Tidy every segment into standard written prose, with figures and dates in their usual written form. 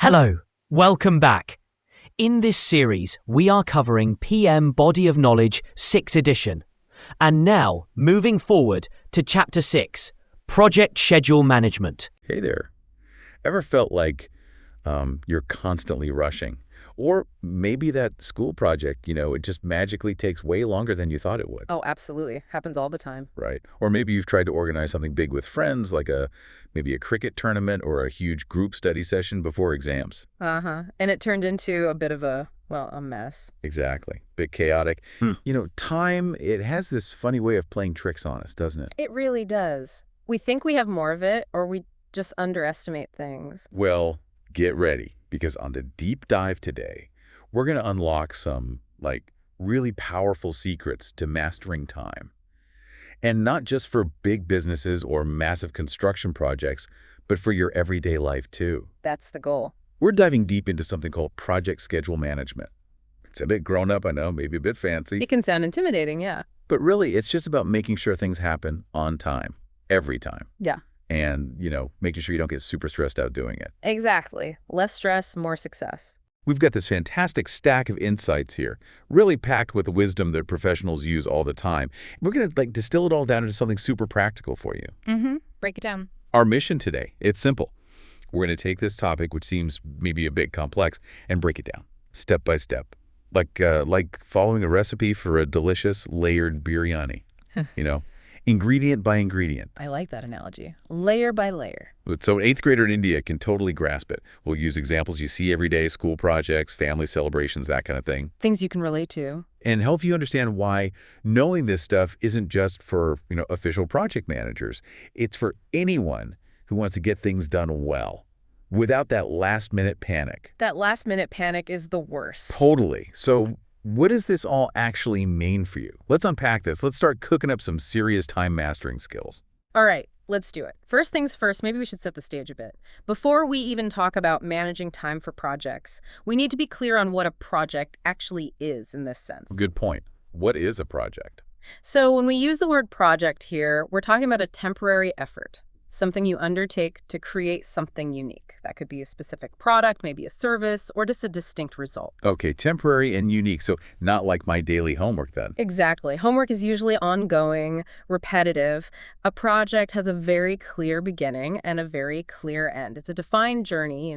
Hello, welcome back. In this series, we are covering PM Body of Knowledge 6th edition. And now, moving forward to Chapter 6, Project Schedule Management. Hey there. Ever felt like you're constantly rushing? Or maybe that school project, it just magically takes way longer than you thought it would. Oh, absolutely. Happens all the time. Right. Or maybe you've tried to organize something big with friends, like maybe a cricket tournament or a huge group study session before exams. And it turned into a bit of a mess. Exactly. Bit chaotic. Time, it has this funny way of playing tricks on us, doesn't it? It really does. We think we have more of it, or we just underestimate things. Well, get ready, because on the deep dive today, we're going to unlock some, really powerful secrets to mastering time. And not just for big businesses or massive construction projects, but for your everyday life, too. That's the goal. We're diving deep into something called project schedule management. It's a bit grown up, I know, maybe a bit fancy. It can sound intimidating, yeah. But really, it's just about making sure things happen on time, every time. Yeah. And, making sure you don't get super stressed out doing it. Exactly. Less stress, more success. We've got this fantastic stack of insights here, really packed with the wisdom that professionals use all the time. We're going to distill it all down into something super practical for you. Break it down. Our mission today, it's simple. We're going to take this topic, which seems maybe a bit complex, and break it down, step by step, like following a recipe for a delicious layered biryani, ingredient by ingredient. I like that analogy. Layer by layer. So an 8th grader in India can totally grasp it. We'll use examples you see every day, school projects, family celebrations, that kind of thing. Things you can relate to. And help you understand why knowing this stuff isn't just for, official project managers. It's for anyone who wants to get things done well, without that last-minute panic. That last-minute panic is the worst. Totally. So what does this all actually mean for you? Let's unpack this. Let's start cooking up some serious time mastering skills. All right, let's do it. First things first, maybe we should set the stage a bit. Before we even talk about managing time for projects, we need to be clear on what a project actually is in this sense. Good point. What is a project? So when we use the word project here, we're talking about a temporary effort. Something you undertake to create something unique. That could be a specific product, maybe a service, or just a distinct result. Okay, temporary and unique, so not like my daily homework then. Exactly. Homework is usually ongoing, repetitive. A project has a very clear beginning and a very clear end. It's a defined journey,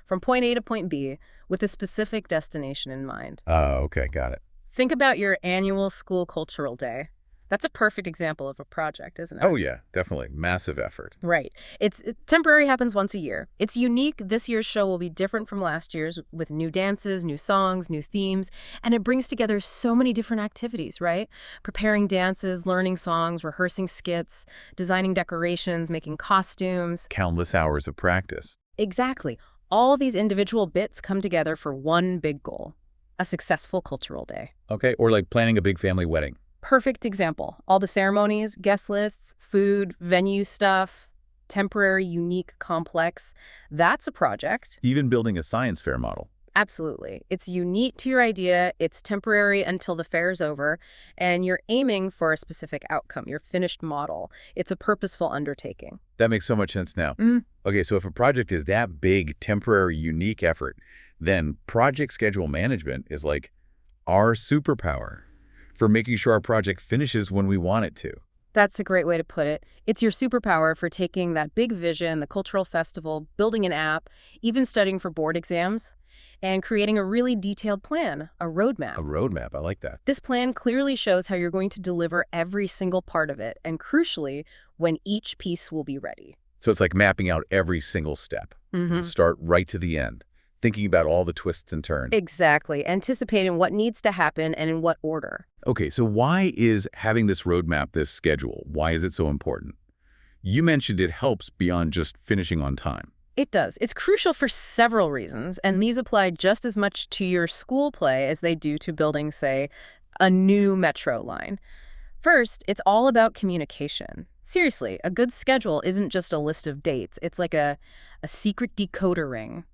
from point A to point B with a specific destination in mind. Oh, okay, got it. Think about your annual school cultural day. That's a perfect example of a project, isn't it? Oh, yeah, definitely. Massive effort. Right. It's temporary, happens once a year. It's unique. This year's show will be different from last year's with new dances, new songs, new themes, and it brings together so many different activities, right? Preparing dances, learning songs, rehearsing skits, designing decorations, making costumes. Countless hours of practice. Exactly. All these individual bits come together for one big goal, a successful cultural day. Okay, or like planning a big family wedding. Perfect example. All the ceremonies, guest lists, food, venue stuff, temporary, unique, complex. That's a project. Even building a science fair model. Absolutely. It's unique to your idea. It's temporary until the fair's over, and you're aiming for a specific outcome, your finished model. It's a purposeful undertaking. That makes so much sense now. Okay, so if a project is that big, temporary, unique effort, then project schedule management is like our superpower for making sure our project finishes when we want it to. That's a great way to put it. It's your superpower for taking that big vision, the cultural festival, building an app, even studying for board exams, and creating a really detailed plan, a roadmap. A roadmap, I like that. This plan clearly shows how you're going to deliver every single part of it, and crucially, when each piece will be ready. So it's like mapping out every single step. Start right to the end, thinking about all the twists and turns. Exactly. Anticipating what needs to happen and in what order. Okay, so why is having this roadmap, this schedule, why is it so important? You mentioned it helps beyond just finishing on time. It does. It's crucial for several reasons, and these apply just as much to your school play as they do to building, say, a new metro line. First, it's all about communication. Seriously, a good schedule isn't just a list of dates. It's like a secret decoder ring.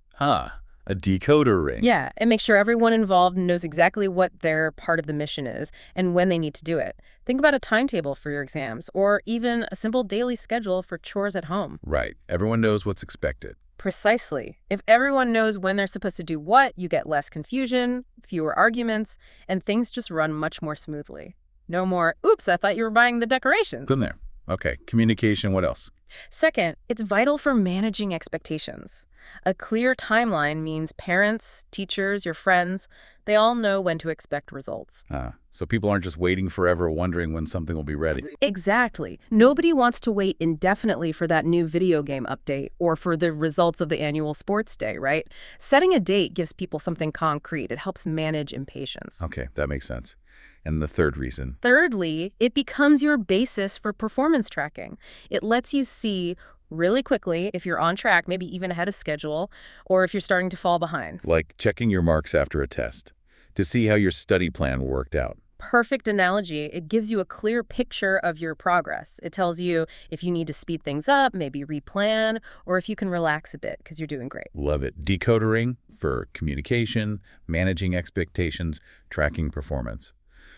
A decoder ring. Yeah, it makes sure everyone involved knows exactly what their part of the mission is and when they need to do it. Think about a timetable for your exams, or even a simple daily schedule for chores at home. Right. Everyone knows what's expected. Precisely. If everyone knows when they're supposed to do what, you get less confusion, fewer arguments, and things just run much more smoothly. No more, oops, I thought you were buying the decorations. Good there. Okay, communication, what else? Second, it's vital for managing expectations. A clear timeline means parents, teachers, your friends, they all know when to expect results. So people aren't just waiting forever wondering when something will be ready. Exactly. Nobody wants to wait indefinitely for that new video game update or for the results of the annual sports day, right? Setting a date gives people something concrete. It helps manage impatience. Okay, that makes sense. And the third reason? Thirdly, it becomes your basis for performance tracking. It lets you see really quickly if you're on track, maybe even ahead of schedule, or if you're starting to fall behind. Like checking your marks after a test to see how your study plan worked out. Perfect analogy. It gives you a clear picture of your progress. It tells you if you need to speed things up, maybe replan, or if you can relax a bit because you're doing great. Love it. Decodering for communication, managing expectations, tracking performance.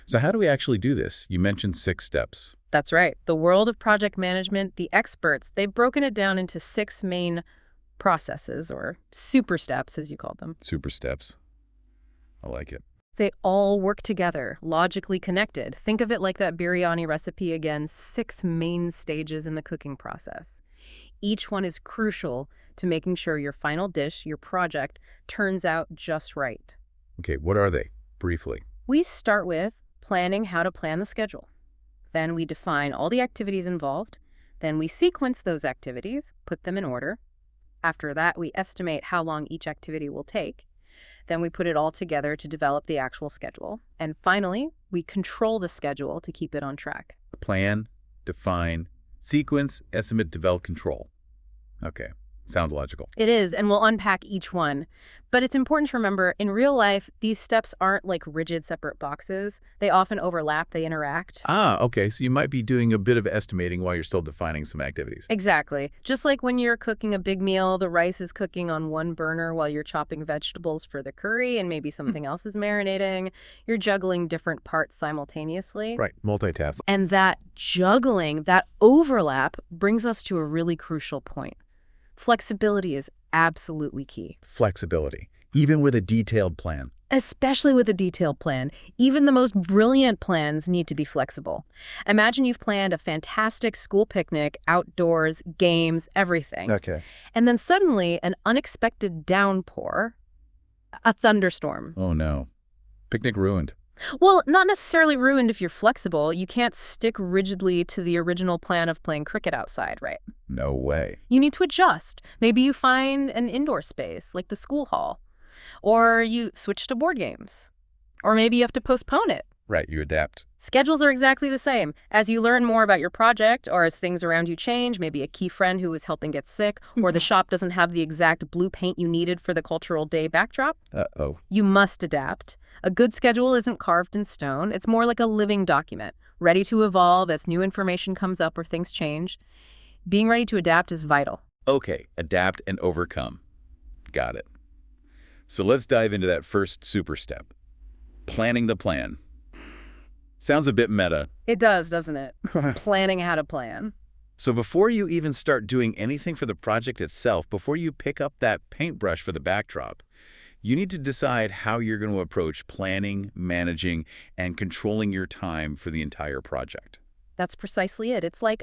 So how do we actually do this? You mentioned 6 steps. That's right. The world of project management, the experts, they've broken it down into 6 main processes, or super steps, as you call them. Super steps. I like it. They all work together, logically connected. Think of it like that biryani recipe again, 6 main stages in the cooking process. Each one is crucial to making sure your final dish, your project, turns out just right. Okay, what are they? Briefly. We start with planning how to plan the schedule. Then we define all the activities involved. Then we sequence those activities, put them in order. After that, we estimate how long each activity will take. Then we put it all together to develop the actual schedule. And finally, we control the schedule to keep it on track. Plan, define, sequence, estimate, develop, control. Okay, sounds logical. It is, and we'll unpack each one. But it's important to remember, in real life, these steps aren't like rigid separate boxes. They often overlap, they interact. Okay, so you might be doing a bit of estimating while you're still defining some activities. Exactly. Just like when you're cooking a big meal, the rice is cooking on one burner while you're chopping vegetables for the curry and maybe something else is marinating. You're juggling different parts simultaneously. Right, multitask. And that juggling, that overlap, brings us to a really crucial point. Flexibility is absolutely key. Flexibility, even with a detailed plan. Especially with a detailed plan. Even the most brilliant plans need to be flexible. Imagine you've planned a fantastic school picnic, outdoors, games, everything. Okay. And then suddenly an unexpected downpour, a thunderstorm. Oh no. Picnic ruined. Well, not necessarily ruined if you're flexible. You can't stick rigidly to the original plan of playing cricket outside, right? No way. You need to adjust. Maybe you find an indoor space, like the school hall. Or you switch to board games. Or maybe you have to postpone it. Right, you adapt. Schedules are exactly the same. As you learn more about your project, or as things around you change, maybe a key friend who is helping get sick, or the shop doesn't have the exact blue paint you needed for the cultural day backdrop, you must adapt. A good schedule isn't carved in stone. It's more like a living document, ready to evolve as new information comes up or things change. Being ready to adapt is vital. Okay, adapt and overcome. Got it. So let's dive into that first super step. Planning the plan. Sounds a bit meta. It does, doesn't it? Planning how to plan. So before you even start doing anything for the project itself, before you pick up that paintbrush for the backdrop, you need to decide how you're going to approach planning, managing, and controlling your time for the entire project. That's precisely it. It's like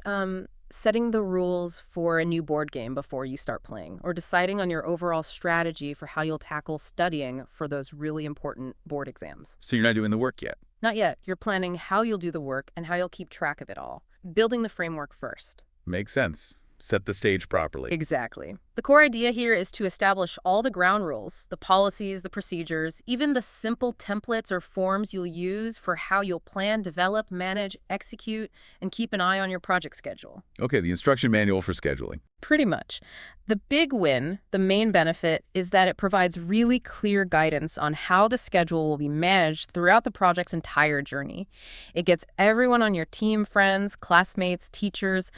setting the rules for a new board game before you start playing, or deciding on your overall strategy for how you'll tackle studying for those really important board exams. So you're not doing the work yet? Not yet. You're planning how you'll do the work and how you'll keep track of it all. Building the framework first. Makes sense. Set the stage properly. Exactly. The core idea here is to establish all the ground rules, the policies, the procedures, even the simple templates or forms you'll use for how you'll plan, develop, manage, execute, and keep an eye on your project schedule. Okay, the instruction manual for scheduling. Pretty much. The big win, the main benefit, is that it provides really clear guidance on how the schedule will be managed throughout the project's entire journey. It gets everyone on your team, friends, classmates, teachers,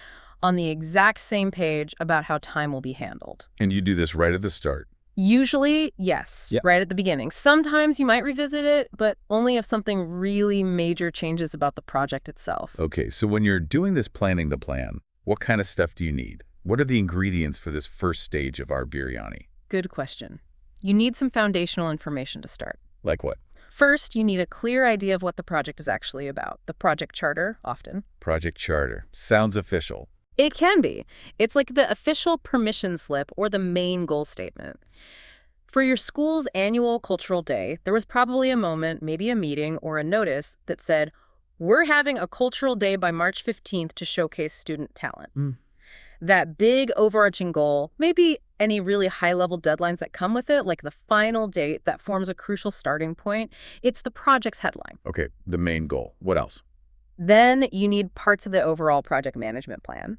on the exact same page about how time will be handled. And you do this right at the start? Usually, yes, right at the beginning. Sometimes you might revisit it, but only if something really major changes about the project itself. Okay, so when you're doing this planning the plan, what kind of stuff do you need? What are the ingredients for this first stage of our biryani? Good question. You need some foundational information to start. Like what? First, you need a clear idea of what the project is actually about. The project charter, often. Project charter. Sounds official. It can be. It's like the official permission slip or the main goal statement. For your school's annual cultural day, there was probably a moment, maybe a meeting or a notice that said, we're having a cultural day by March 15th to showcase student talent. That big overarching goal, maybe any really high-level deadlines that come with it, like the final date that forms a crucial starting point, it's the project's headline. Okay, the main goal. What else? Then you need parts of the overall project management plan.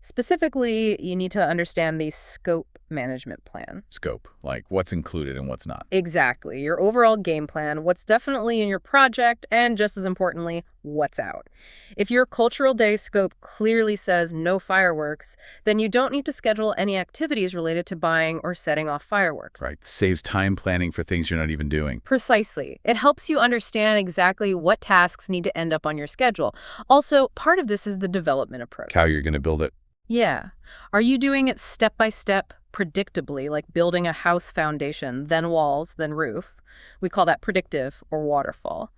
Specifically, you need to understand the scope management plan. Scope, like what's included and what's not. Exactly. Your overall game plan, what's definitely in your project, and just as importantly, what's out. If your cultural day scope clearly says no fireworks, then you don't need to schedule any activities related to buying or setting off fireworks. Right. Saves time planning for things you're not even doing. Precisely. It helps you understand exactly what tasks need to end up on your schedule. Also, part of this is the development approach. How you're going to build it. Yeah. Are you doing it step by step, predictably, like building a house foundation, then walls, then roof? We call that predictive or waterfall.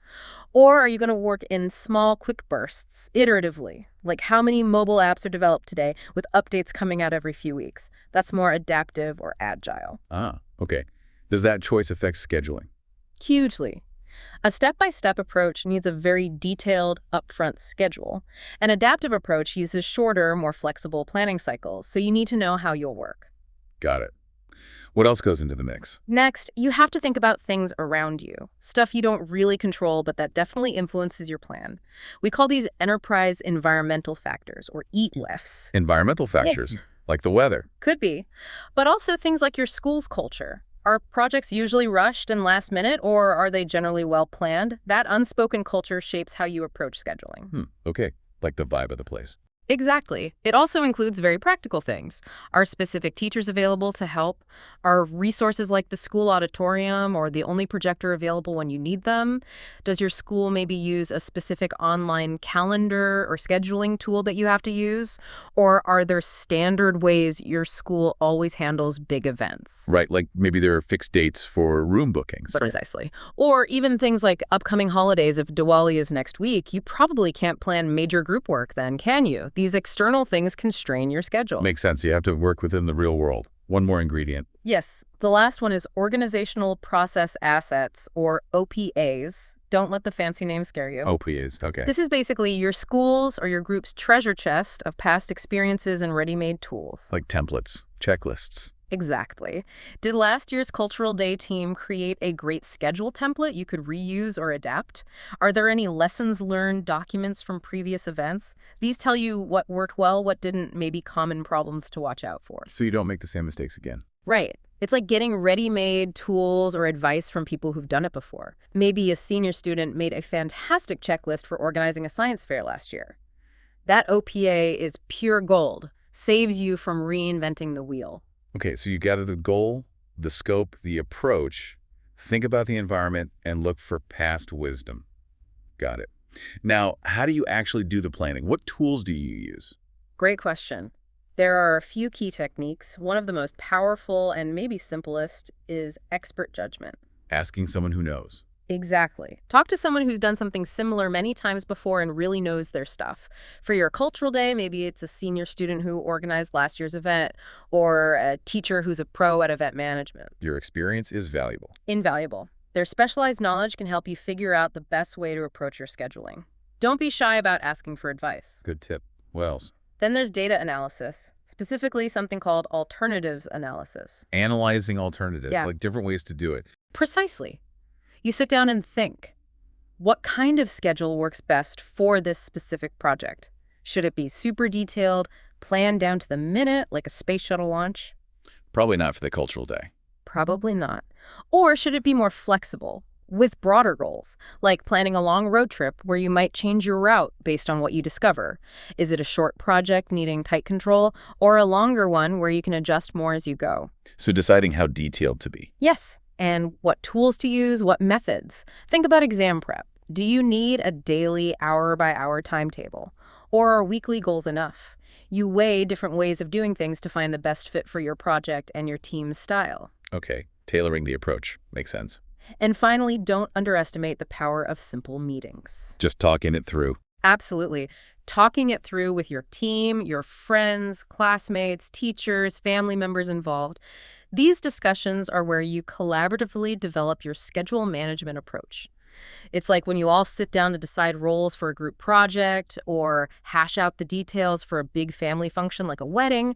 Or are you going to work in small, quick bursts, iteratively, like how many mobile apps are developed today with updates coming out every few weeks? That's more adaptive or agile. Ah, okay. Does that choice affect scheduling? Hugely. A step-by-step approach needs a very detailed, upfront schedule. An adaptive approach uses shorter, more flexible planning cycles, so you need to know how you'll work. Got it. What else goes into the mix? Next, you have to think about things around you, stuff you don't really control but that definitely influences your plan. We call these enterprise environmental factors, or ELEFs. Environmental factors, like the weather. Could be, but also things like your school's culture. Are projects usually rushed and last minute, or are they generally well planned? That unspoken culture shapes how you approach scheduling. Okay, like the vibe of the place. Exactly. It also includes very practical things. Are specific teachers available to help? Are resources like the school auditorium or the only projector available when you need them? Does your school maybe use a specific online calendar or scheduling tool that you have to use? Or are there standard ways your school always handles big events? Right, like maybe there are fixed dates for room bookings. Precisely. Or even things like upcoming holidays. If Diwali is next week, you probably can't plan major group work then, can you? These external things constrain your schedule. Makes sense. You have to work within the real world. One more ingredient. Yes. The last one is organizational process assets, or OPAs. Don't let the fancy name scare you. OPAs, okay. This is basically your school's or your group's treasure chest of past experiences and ready-made tools. Like templates, checklists. Exactly. Did last year's Cultural Day team create a great schedule template you could reuse or adapt? Are there any lessons learned documents from previous events? These tell you what worked well, what didn't, maybe common problems to watch out for. So you don't make the same mistakes again. Right. It's like getting ready-made tools or advice from people who've done it before. Maybe a senior student made a fantastic checklist for organizing a science fair last year. That OPA is pure gold, saves you from reinventing the wheel. Okay, so you gather the goal, the scope, the approach, think about the environment, and look for past wisdom. Got it. Now, how do you actually do the planning? What tools do you use? Great question. There are a few key techniques. One of the most powerful and maybe simplest is expert judgment. Asking someone who knows. Exactly. Talk to someone who's done something similar many times before and really knows their stuff. For your cultural day, maybe it's a senior student who organized last year's event, or a teacher who's a pro at event management. Your experience is valuable. Invaluable. Their specialized knowledge can help you figure out the best way to approach your scheduling. Don't be shy about asking for advice. Good tip. What else? Then there's data analysis, specifically something called alternatives analysis. Analyzing alternatives, like different ways to do it. Precisely. You sit down and think, what kind of schedule works best for this specific project? Should it be super detailed, planned down to the minute, like a space shuttle launch? Probably not for the cultural day. Probably not. Or should it be more flexible, with broader goals, like planning a long road trip where you might change your route based on what you discover? Is it a short project needing tight control, or a longer one where you can adjust more as you go? So deciding how detailed to be. Yes. And what tools to use, what methods. Think about exam prep. Do you need a daily hour-by-hour timetable? Or are weekly goals enough? You weigh different ways of doing things to find the best fit for your project and your team's style. Okay, tailoring the approach. Makes sense. And finally, don't underestimate the power of simple meetings. Just talking it through. Absolutely. Talking it through with your team, your friends, classmates, teachers, family members involved. These discussions are where you collaboratively develop your schedule management approach. It's like when you all sit down to decide roles for a group project or hash out the details for a big family function like a wedding.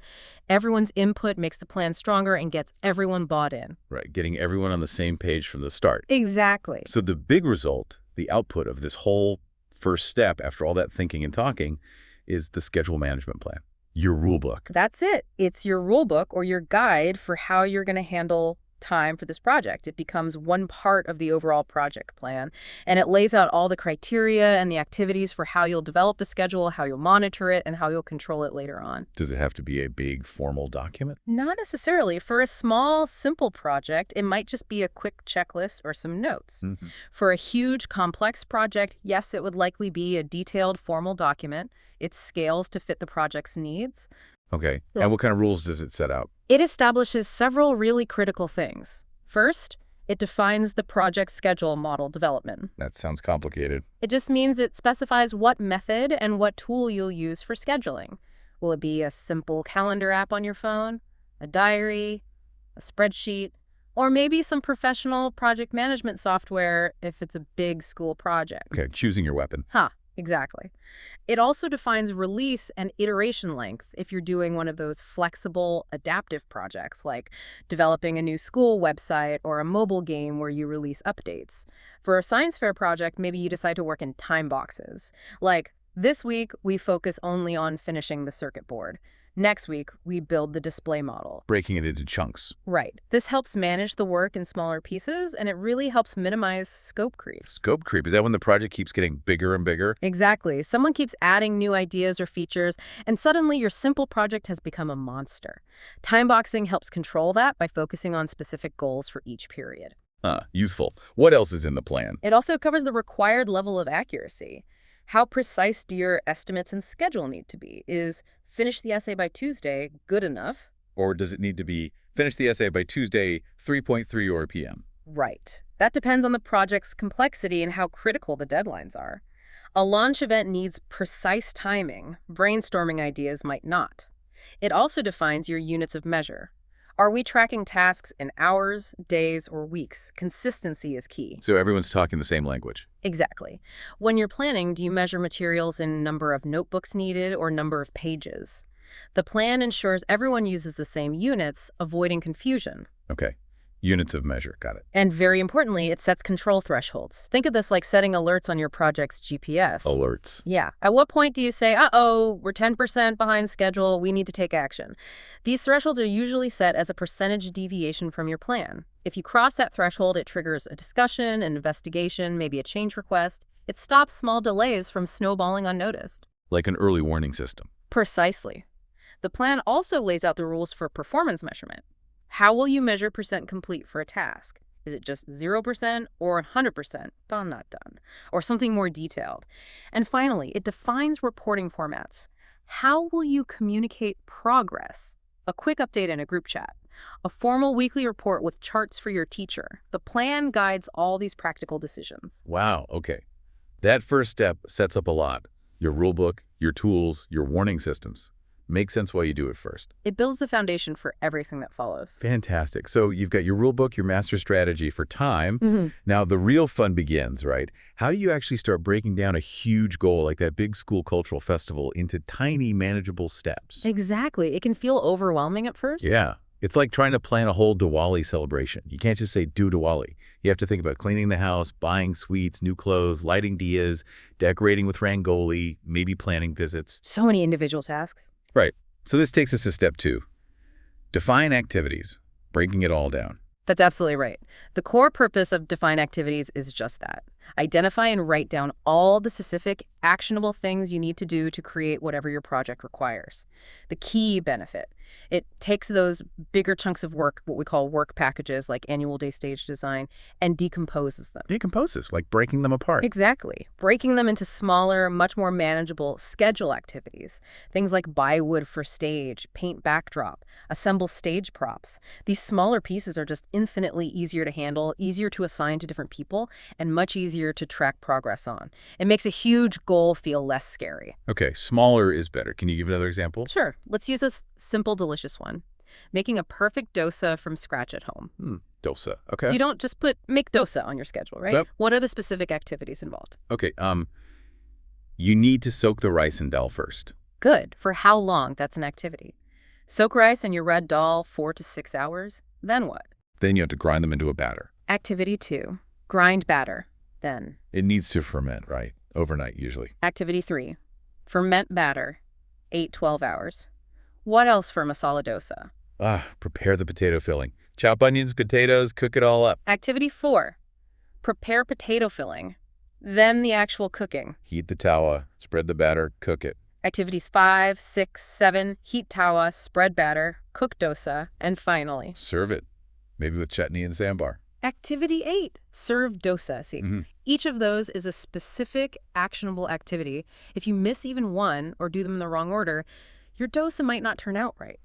Everyone's input makes the plan stronger and gets everyone bought in. Right, getting everyone on the same page from the start. Exactly. So the big result, the output of this whole first step after all that thinking and talking, is the schedule management plan, your rule book. That's it. It's your rule book or your guide for how you're going to handle time for this project. It becomes one part of the overall project plan, and it lays out all the criteria and the activities for how you'll develop the schedule, how you'll monitor it, and how you'll control it later on. Does it have to be a big formal document? Not necessarily. For a small, simple project, it might just be a quick checklist or some notes. Mm-hmm. For a huge, complex project, yes, it would likely be a detailed, formal document. It scales to fit the project's needs. Okay. Yeah. And what kind of rules does it set out? It establishes several really critical things. First, it defines the project schedule model development. That sounds complicated. It just means it specifies what method and what tool you'll use for scheduling. Will it be a simple calendar app on your phone, a diary, a spreadsheet, or maybe some professional project management software if it's a big school project? Okay, choosing your weapon. Exactly. It also defines release and iteration length if you're doing one of those flexible, adaptive projects like developing a new school website or a mobile game where you release updates. For a science fair project, maybe you decide to work in time boxes. Like, this week, we focus only on finishing the circuit board. Next week, we build the display model. Breaking it into chunks. Right. This helps manage the work in smaller pieces, and it really helps minimize scope creep. Scope creep, is that when the project keeps getting bigger and bigger? Exactly. Someone keeps adding new ideas or features, and suddenly your simple project has become a monster. Time boxing helps control that by focusing on specific goals for each period. Useful. What else is in the plan? It also covers the required level of accuracy. How precise do your estimates and schedule need to be? Is finish the essay by Tuesday good enough? Or does it need to be finish the essay by Tuesday, 3.3 or p.m.? Right. That depends on the project's complexity and how critical the deadlines are. A launch event needs precise timing. Brainstorming ideas might not. It also defines your units of measure. Are we tracking tasks in hours, days, or weeks? Consistency is key. So everyone's talking the same language. Exactly. When you're planning, do you measure materials in number of notebooks needed or number of pages? The plan ensures everyone uses the same units, avoiding confusion. Okay. Units of measure. Got it. And very importantly, it sets control thresholds. Think of this like setting alerts on your project's GPS. Alerts. Yeah. At what point do you say, uh-oh, we're 10% behind schedule, we need to take action? These thresholds are usually set as a percentage deviation from your plan. If you cross that threshold, it triggers a discussion, an investigation, maybe a change request. It stops small delays from snowballing unnoticed. Like an early warning system. Precisely. The plan also lays out the rules for performance measurement. How will you measure percent complete for a task? Is it just 0% or 100%? Done, not done. Or something more detailed. And finally, it defines reporting formats. How will you communicate progress? A quick update in a group chat. A formal weekly report with charts for your teacher. The plan guides all these practical decisions. Wow, okay. That first step sets up a lot. Your rulebook, your tools, your warning systems. Makes sense why you do it first. It builds the foundation for everything that follows. Fantastic. So you've got your rulebook, your master strategy for time. Mm-hmm. Now the real fun begins, right? How do you actually start breaking down a huge goal like that big school cultural festival into tiny, manageable steps? Exactly. It can feel overwhelming at first. Yeah. It's like trying to plan a whole Diwali celebration. You can't just say do Diwali. You have to think about cleaning the house, buying sweets, new clothes, lighting diyas, decorating with rangoli, maybe planning visits. So many individual tasks. Right. So this takes us to step 2. Define activities, breaking it all down. That's absolutely right. The core purpose of define activities is just that. Identify and write down all the specific, actionable things you need to do to create whatever your project requires. The key benefit: It takes those bigger chunks of work, what we call work packages, like annual day stage design, and decomposes them. Decomposes, like breaking them apart. Exactly. Breaking them into smaller, much more manageable schedule activities. Things like buy wood for stage, paint backdrop, assemble stage props. These smaller pieces are just infinitely easier to handle, easier to assign to different people, and much easier to track progress on. It makes a huge goal feel less scary. Okay, smaller is better. Can you give another example? Sure. Let's use a simple, delicious one. Making a perfect dosa from scratch at home. Dosa. Okay. You don't just make dosa on your schedule, right? Yep. What are the specific activities involved? Okay, you need to soak the rice in dal first. Good. For how long? That's an activity. Soak rice in your red dal 4 to 6 hours. Then what? Then you have to grind them into a batter. Activity 2. Grind batter. Then. It needs to ferment, right? Overnight, usually. Activity 3. Ferment batter. 8-12 hours. What else for masala dosa? Prepare the potato filling. Chop onions, potatoes, cook it all up. Activity 4. Prepare potato filling. Then the actual cooking. Heat the tawa, spread the batter, cook it. Activities 5, 6, 7. Heat tawa, spread batter, cook dosa, and finally. Serve it, maybe with chutney and sambar. Activity 8. Serve dosa. See, each of those is a specific, actionable activity. If you miss even one or do them in the wrong order, your dosa might not turn out right.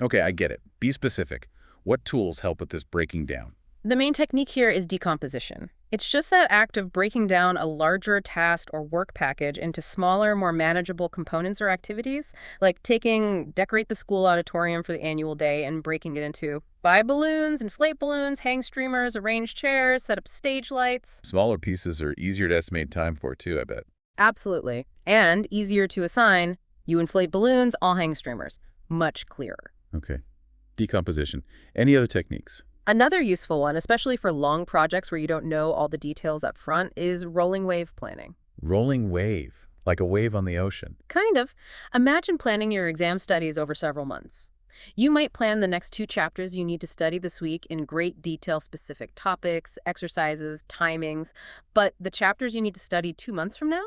Okay, I get it. Be specific. What tools help with this breaking down? The main technique here is decomposition. It's just that act of breaking down a larger task or work package into smaller, more manageable components or activities, like decorate the school auditorium for the annual day and breaking it into buy balloons, inflate balloons, hang streamers, arrange chairs, set up stage lights. Smaller pieces are easier to estimate time for, too, I bet. Absolutely. And easier to assign. You inflate balloons, I'll hang streamers. Much clearer. Okay. Decomposition. Any other techniques? Another useful one, especially for long projects where you don't know all the details up front, is rolling wave planning. Rolling wave, like a wave on the ocean. Kind of. Imagine planning your exam studies over several months. You might plan the next 2 chapters you need to study this week in great detail, specific topics, exercises, timings, but the chapters you need to study 2 months from now?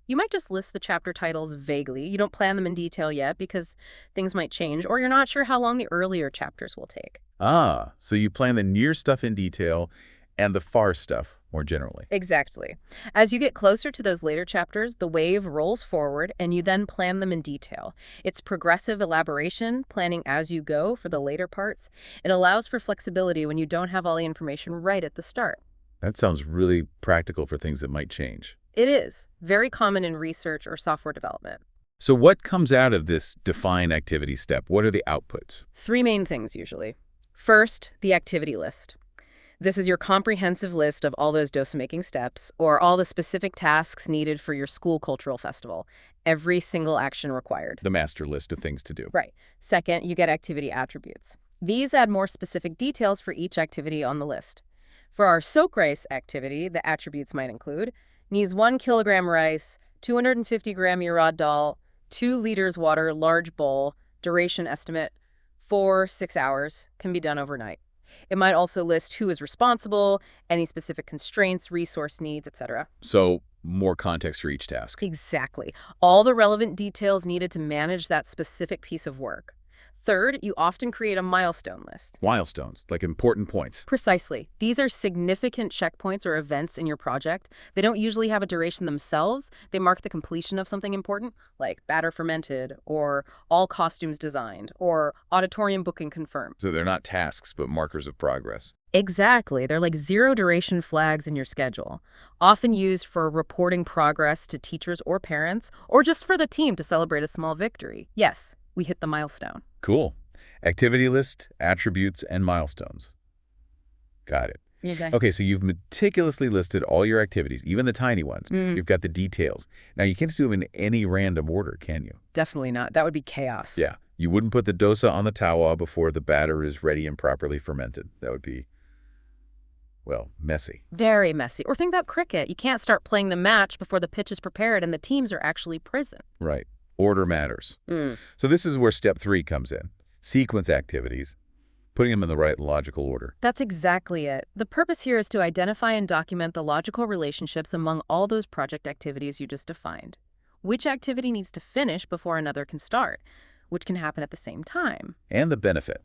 You might just list the chapter titles vaguely. You don't plan them in detail yet because things might change, or you're not sure how long the earlier chapters will take. So you plan the near stuff in detail and the far stuff more generally. Exactly. As you get closer to those later chapters, the wave rolls forward and you then plan them in detail. It's progressive elaboration, planning as you go for the later parts. It allows for flexibility when you don't have all the information right at the start. That sounds really practical for things that might change. It is. Very common in research or software development. So what comes out of this define activity step? What are the outputs? 3 main things usually. First, the activity list. This is your comprehensive list of all those dosa-making steps or all the specific tasks needed for your school cultural festival. Every single action required. The master list of things to do. Right. Second, you get activity attributes. These add more specific details for each activity on the list. For our soak rice activity, the attributes might include needs 1 kilogram rice, 250 gram urad dal, 2 liters water, large bowl, duration estimate, 4-6 hours, can be done overnight. It might also list who is responsible, any specific constraints, resource needs, etc. So more context for each task. Exactly. All the relevant details needed to manage that specific piece of work. Third, you often create a milestone list. Milestones, like important points. Precisely. These are significant checkpoints or events in your project. They don't usually have a duration themselves. They mark the completion of something important, like batter fermented, or all costumes designed, or auditorium booking confirmed. So they're not tasks, but markers of progress. Exactly. They're like 0 duration flags in your schedule, often used for reporting progress to teachers or parents, or just for the team to celebrate a small victory. Yes, we hit the milestone. Cool. Activity list, attributes, and milestones. Got it. Okay. Okay, so you've meticulously listed all your activities, even the tiny ones. You've got the details. Now, you can't just do them in any random order, can you? Definitely not. That would be chaos. Yeah. You wouldn't put the dosa on the tawa before the batter is ready and properly fermented. That would be, well, messy. Very messy. Or think about cricket. You can't start playing the match before the pitch is prepared and the teams are actually present. Right. Order matters. So this is where step 3 comes in. Sequence activities, putting them in the right logical order. That's exactly it. The purpose here is to identify and document the logical relationships among all those project activities you just defined. Which activity needs to finish before another can start? which can happen at the same time. And the benefit.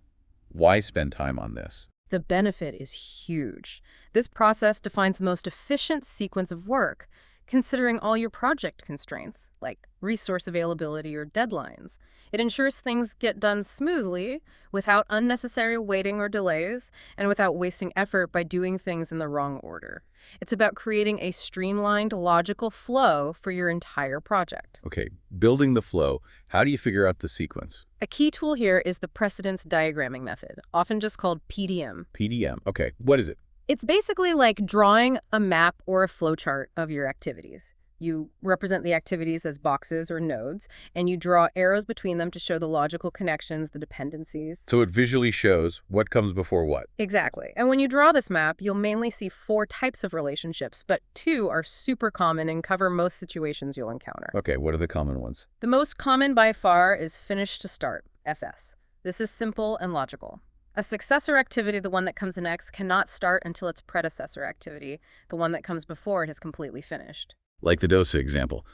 Why spend time on this? The benefit is huge. This process defines the most efficient sequence of work, considering all your project constraints, like resource availability or deadlines. It ensures things get done smoothly, without unnecessary waiting or delays, and without wasting effort by doing things in the wrong order. It's about creating a streamlined, logical flow for your entire project. Okay, building the flow. How do you figure out the sequence? A key tool here is the precedence diagramming method, often just called PDM. PDM. Okay, what is it? It's basically like drawing a map or a flowchart of your activities. You represent the activities as boxes or nodes, and you draw arrows between them to show the logical connections, the dependencies. So it visually shows what comes before what. Exactly. And when you draw this map, you'll mainly see 4 types of relationships, but 2 are super common and cover most situations you'll encounter. Okay, what are the common ones? The most common by far is finish to start, FS. This is simple and logical. A successor activity, the one that comes next, cannot start until its predecessor activity, the one that comes before it, is completely finished. Like the dosa example.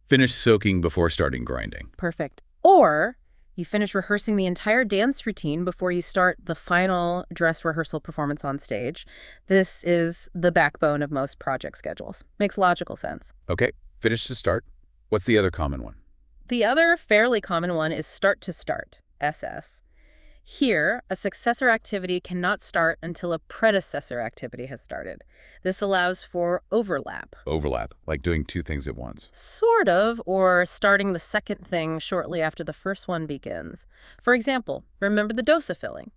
Finish soaking before starting grinding. Perfect. Or you finish rehearsing the entire dance routine before you start the final dress rehearsal performance on stage. This is the backbone of most project schedules. Makes logical sense. Okay, finish to start. What's the other common one? The other fairly common one is start to start, SS. Here, a successor activity cannot start until a predecessor activity has started. This allows for overlap. Overlap, like doing 2 things at once. Sort of, or starting the second thing shortly after the first one begins. For example, remember the dosa filling.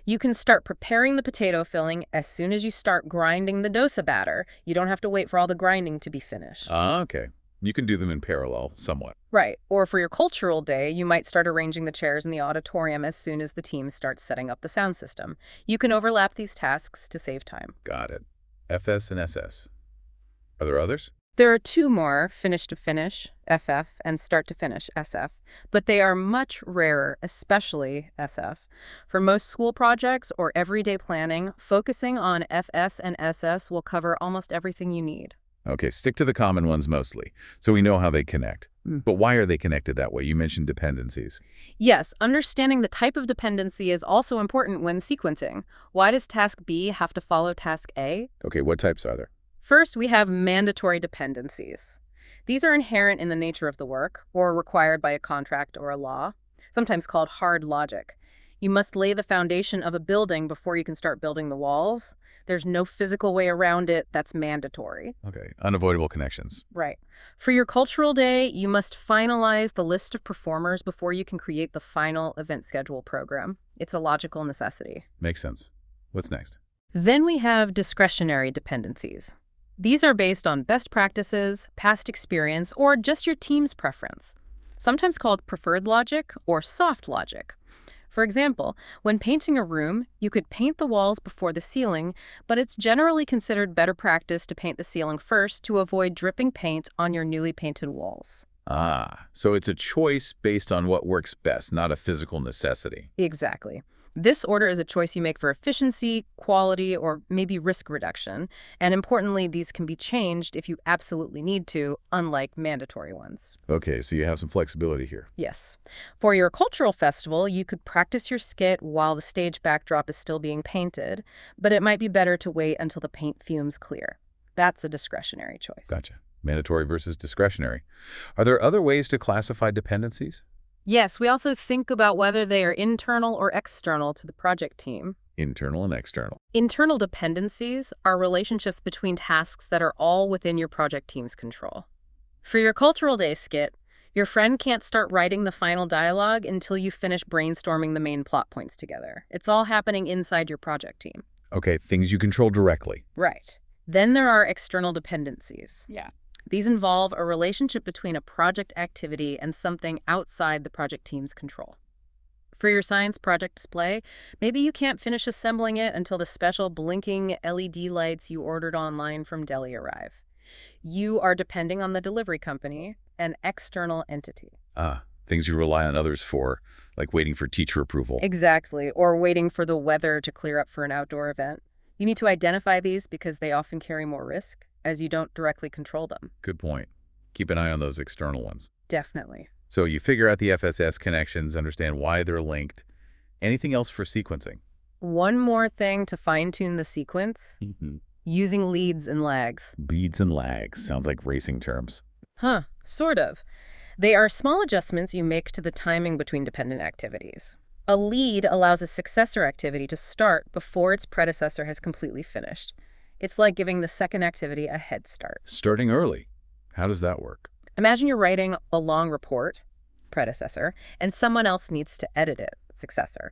You can start preparing the potato filling as soon as you start grinding the dosa batter. You don't have to wait for all the grinding to be finished. Ah, okay. You can do them in parallel, somewhat. Right. Or for your cultural day, you might start arranging the chairs in the auditorium as soon as the team starts setting up the sound system. You can overlap these tasks to save time. Got it. FS and SS. Are there others? There are 2 more, finish to finish, FF, and start to finish, SF, but they are much rarer, especially SF. For most school projects or everyday planning, focusing on FS and SS will cover almost everything you need. Okay, stick to the common ones mostly, so we know how they connect. But why are they connected that way? You mentioned dependencies. Yes, understanding the type of dependency is also important when sequencing. Why does task B have to follow task A? Okay, what types are there? First, we have mandatory dependencies. These are inherent in the nature of the work, or required by a contract or a law, sometimes called hard logic. You must lay the foundation of a building before you can start building the walls. There's no physical way around it. That's mandatory. Okay, unavoidable connections. Right. For your cultural day, you must finalize the list of performers before you can create the final event schedule program. It's a logical necessity. Makes sense. What's next? Then we have discretionary dependencies. These are based on best practices, past experience, or just your team's preference, sometimes called preferred logic or soft logic. For example, when painting a room, you could paint the walls before the ceiling, but it's generally considered better practice to paint the ceiling first to avoid dripping paint on your newly painted walls. Ah, so it's a choice based on what works best, not a physical necessity. Exactly. This order is a choice you make for efficiency, quality, or maybe risk reduction. And importantly, these can be changed if you absolutely need to, unlike mandatory ones. Okay, so you have some flexibility here. Yes. For your cultural festival, you could practice your skit while the stage backdrop is still being painted, but it might be better to wait until the paint fumes clear. That's a discretionary choice. Gotcha. Mandatory versus discretionary. Are there other ways to classify dependencies? Yes, we also think about whether they are internal or external to the project team. Internal and external. Internal dependencies are relationships between tasks that are all within your project team's control. For your cultural day skit, your friend can't start writing the final dialogue until you finish brainstorming the main plot points together. It's all happening inside your project team. Okay, things you control directly. Right. Then there are external dependencies. Yeah. These involve a relationship between a project activity and something outside the project team's control. For your science project display, maybe you can't finish assembling it until the special blinking LED lights you ordered online from Delhi arrive. You are depending on the delivery company, an external entity. Ah, things you rely on others for, like waiting for teacher approval. Exactly, or waiting for the weather to clear up for an outdoor event. You need to identify these because they often carry more risk, as you don't directly control them. Good point. Keep an eye on those external ones. Definitely. So you figure out the FSS connections, understand why they're linked. Anything else for sequencing? One more thing to fine-tune the sequence, using leads and lags. Leads and lags. Sounds like racing terms. Huh, sort of. They are small adjustments you make to the timing between dependent activities. A lead allows a successor activity to start before its predecessor has completely finished. It's like giving the second activity a head start. Starting early. How does that work? Imagine you're writing a long report, predecessor, and someone else needs to edit it, successor.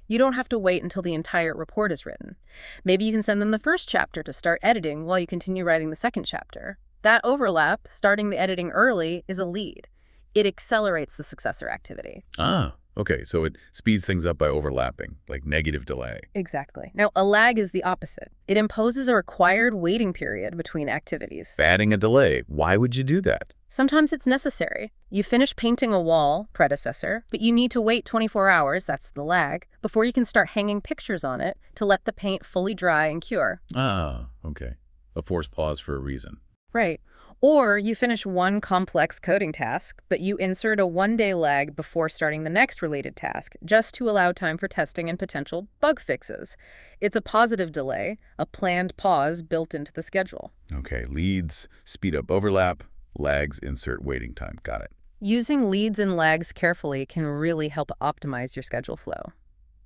You don't have to wait until the entire report is written. Maybe you can send them the first chapter to start editing while you continue writing the second chapter. That overlap, starting the editing early, is a lead. It accelerates the successor activity. Ah, okay. So it speeds things up by overlapping, like negative delay. Exactly. Now, a lag is the opposite. It imposes a required waiting period between activities. Adding a delay. Why would you do that? Sometimes it's necessary. You finish painting a wall, predecessor, but you need to wait 24 hours, that's the lag, before you can start hanging pictures on it to let the paint fully dry and cure. Ah, okay. A forced pause for a reason. Right. Or you finish one complex coding task, but you insert a one-day lag before starting the next related task, just to allow time for testing and potential bug fixes. It's a positive delay, a planned pause built into the schedule. Okay, leads, speed up overlap, lags, insert waiting time. Got it. Using leads and lags carefully can really help optimize your schedule flow.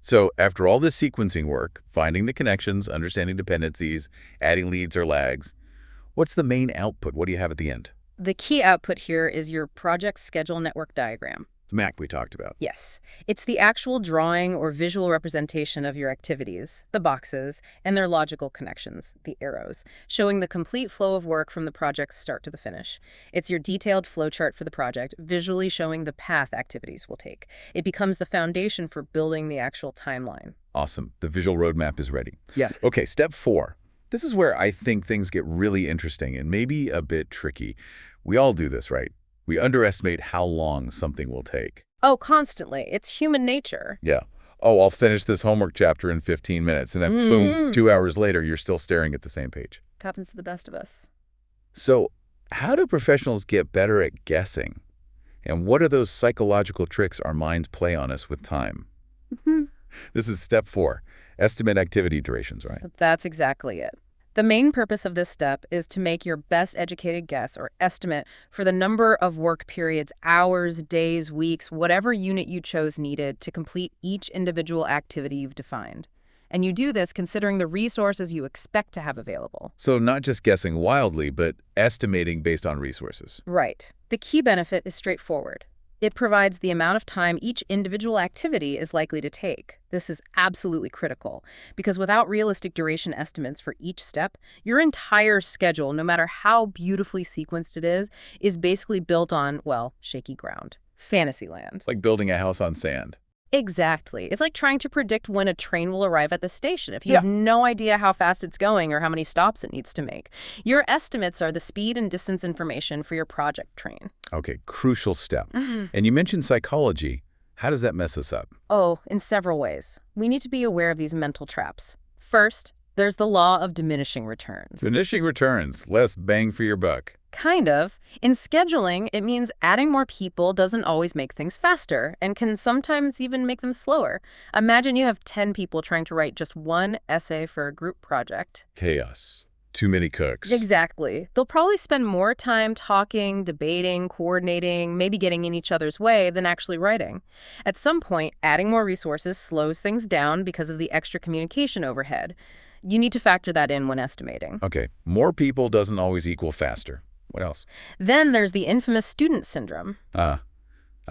So after all this sequencing work, finding the connections, understanding dependencies, adding leads or lags, what's the main output? What do you have at the end? The key output here is your project schedule network diagram. The map we talked about. Yes. It's the actual drawing or visual representation of your activities, the boxes, and their logical connections, the arrows, showing the complete flow of work from the project's start to the finish. It's your detailed flowchart for the project, visually showing the path activities will take. It becomes the foundation for building the actual timeline. Awesome. The visual roadmap is ready. Yeah. Okay, step 4. This is where I think things get really interesting and maybe a bit tricky. We all do this, right? We underestimate how long something will take. Oh, constantly. It's human nature. Yeah. Oh, I'll finish this homework chapter in 15 minutes. And then, boom, 2 hours later, you're still staring at the same page. Happens to the best of us. So how do professionals get better at guessing? And what are those psychological tricks our minds play on us with time? This is step 4, estimate activity durations, right? That's exactly it. The main purpose of this step is to make your best educated guess or estimate for the number of work periods, hours, days, weeks, whatever unit you chose needed to complete each individual activity you've defined. And you do this considering the resources you expect to have available. So not just guessing wildly, but estimating based on resources. Right. The key benefit is straightforward. It provides the amount of time each individual activity is likely to take. This is absolutely critical, because without realistic duration estimates for each step, your entire schedule, no matter how beautifully sequenced it is basically built on, well, shaky ground. Fantasyland. Like building a house on sand. Exactly. It's like trying to predict when a train will arrive at the station if you have no idea how fast it's going or how many stops it needs to make. Your estimates are the speed and distance information for your project train. Okay, crucial step. And you mentioned psychology. How does that mess us up? Oh, in several ways. We need to be aware of these mental traps. First, there's the law of diminishing returns. Diminishing returns, less bang for your buck. Kind of. In scheduling, it means adding more people doesn't always make things faster and can sometimes even make them slower. Imagine you have 10 people trying to write just one essay for a group project. Chaos. Too many cooks. Exactly. They'll probably spend more time talking, debating, coordinating, maybe getting in each other's way than actually writing. At some point, adding more resources slows things down because of the extra communication overhead. You need to factor that in when estimating. Okay, more people doesn't always equal faster. What else? Then there's the infamous student syndrome. I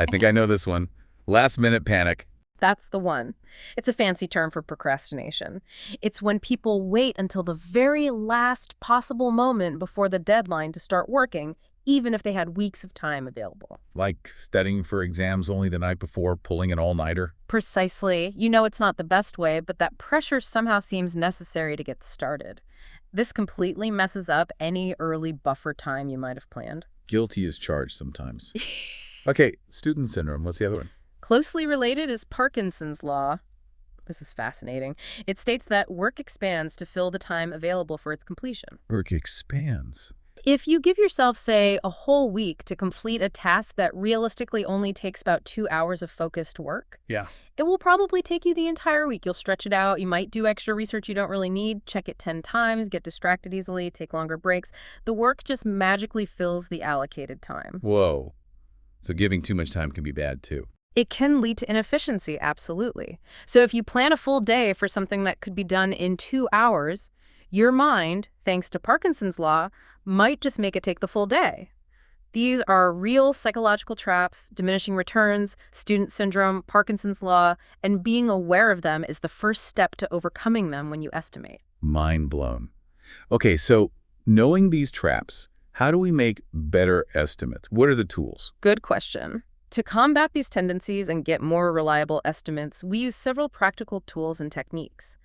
think I know this one. Last minute panic. That's the one. It's a fancy term for procrastination. It's when people wait until the very last possible moment before the deadline to start working, even if they had weeks of time available. Like studying for exams only the night before, pulling an all-nighter? Precisely. You know it's not the best way, but that pressure somehow seems necessary to get started. This completely messes up any early buffer time you might have planned. Guilty as charged sometimes. Okay, student syndrome. What's the other one? Closely related is Parkinson's law. This is fascinating. It states that work expands to fill the time available for its completion. Work expands. If you give yourself, say, a whole week to complete a task that realistically only takes about 2 hours of focused work, Yeah. it will probably take you the entire week. You'll stretch it out. You might do extra research you don't really need, check it 10 times, get distracted easily, take longer breaks. The work just magically fills the allocated time. Whoa. So giving too much time can be bad, too. It can lead to inefficiency, absolutely. So if you plan a full day for something that could be done in 2 hours, your mind, thanks to Parkinson's law, might just make it take the full day. These are real psychological traps, diminishing returns, student syndrome, Parkinson's law, and being aware of them is the first step to overcoming them when you estimate. Mind blown. Okay, so knowing these traps, how do we make better estimates? What are the tools? Good question. To combat these tendencies and get more reliable estimates, we use several practical tools and techniques.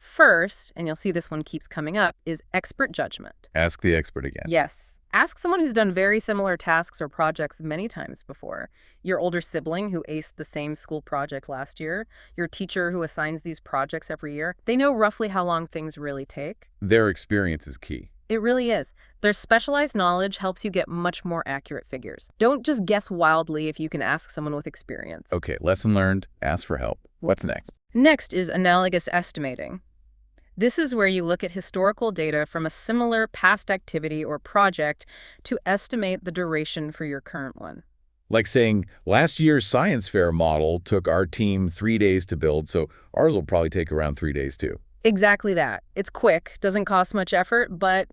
First, and you'll see this one keeps coming up, is expert judgment. Ask the expert again. Yes. Ask someone who's done very similar tasks or projects many times before. Your older sibling who aced the same school project last year, your teacher who assigns these projects every year. They know roughly how long things really take. Their experience is key. It really is. Their specialized knowledge helps you get much more accurate figures. Don't just guess wildly if you can ask someone with experience. Okay, lesson learned. Ask for help. What's next? Next is analogous estimating. This is where you look at historical data from a similar past activity or project to estimate the duration for your current one. Like saying, last year's science fair model took our team 3 days to build, so ours will probably take around 3 days too. Exactly that. It's quick, doesn't cost much effort, but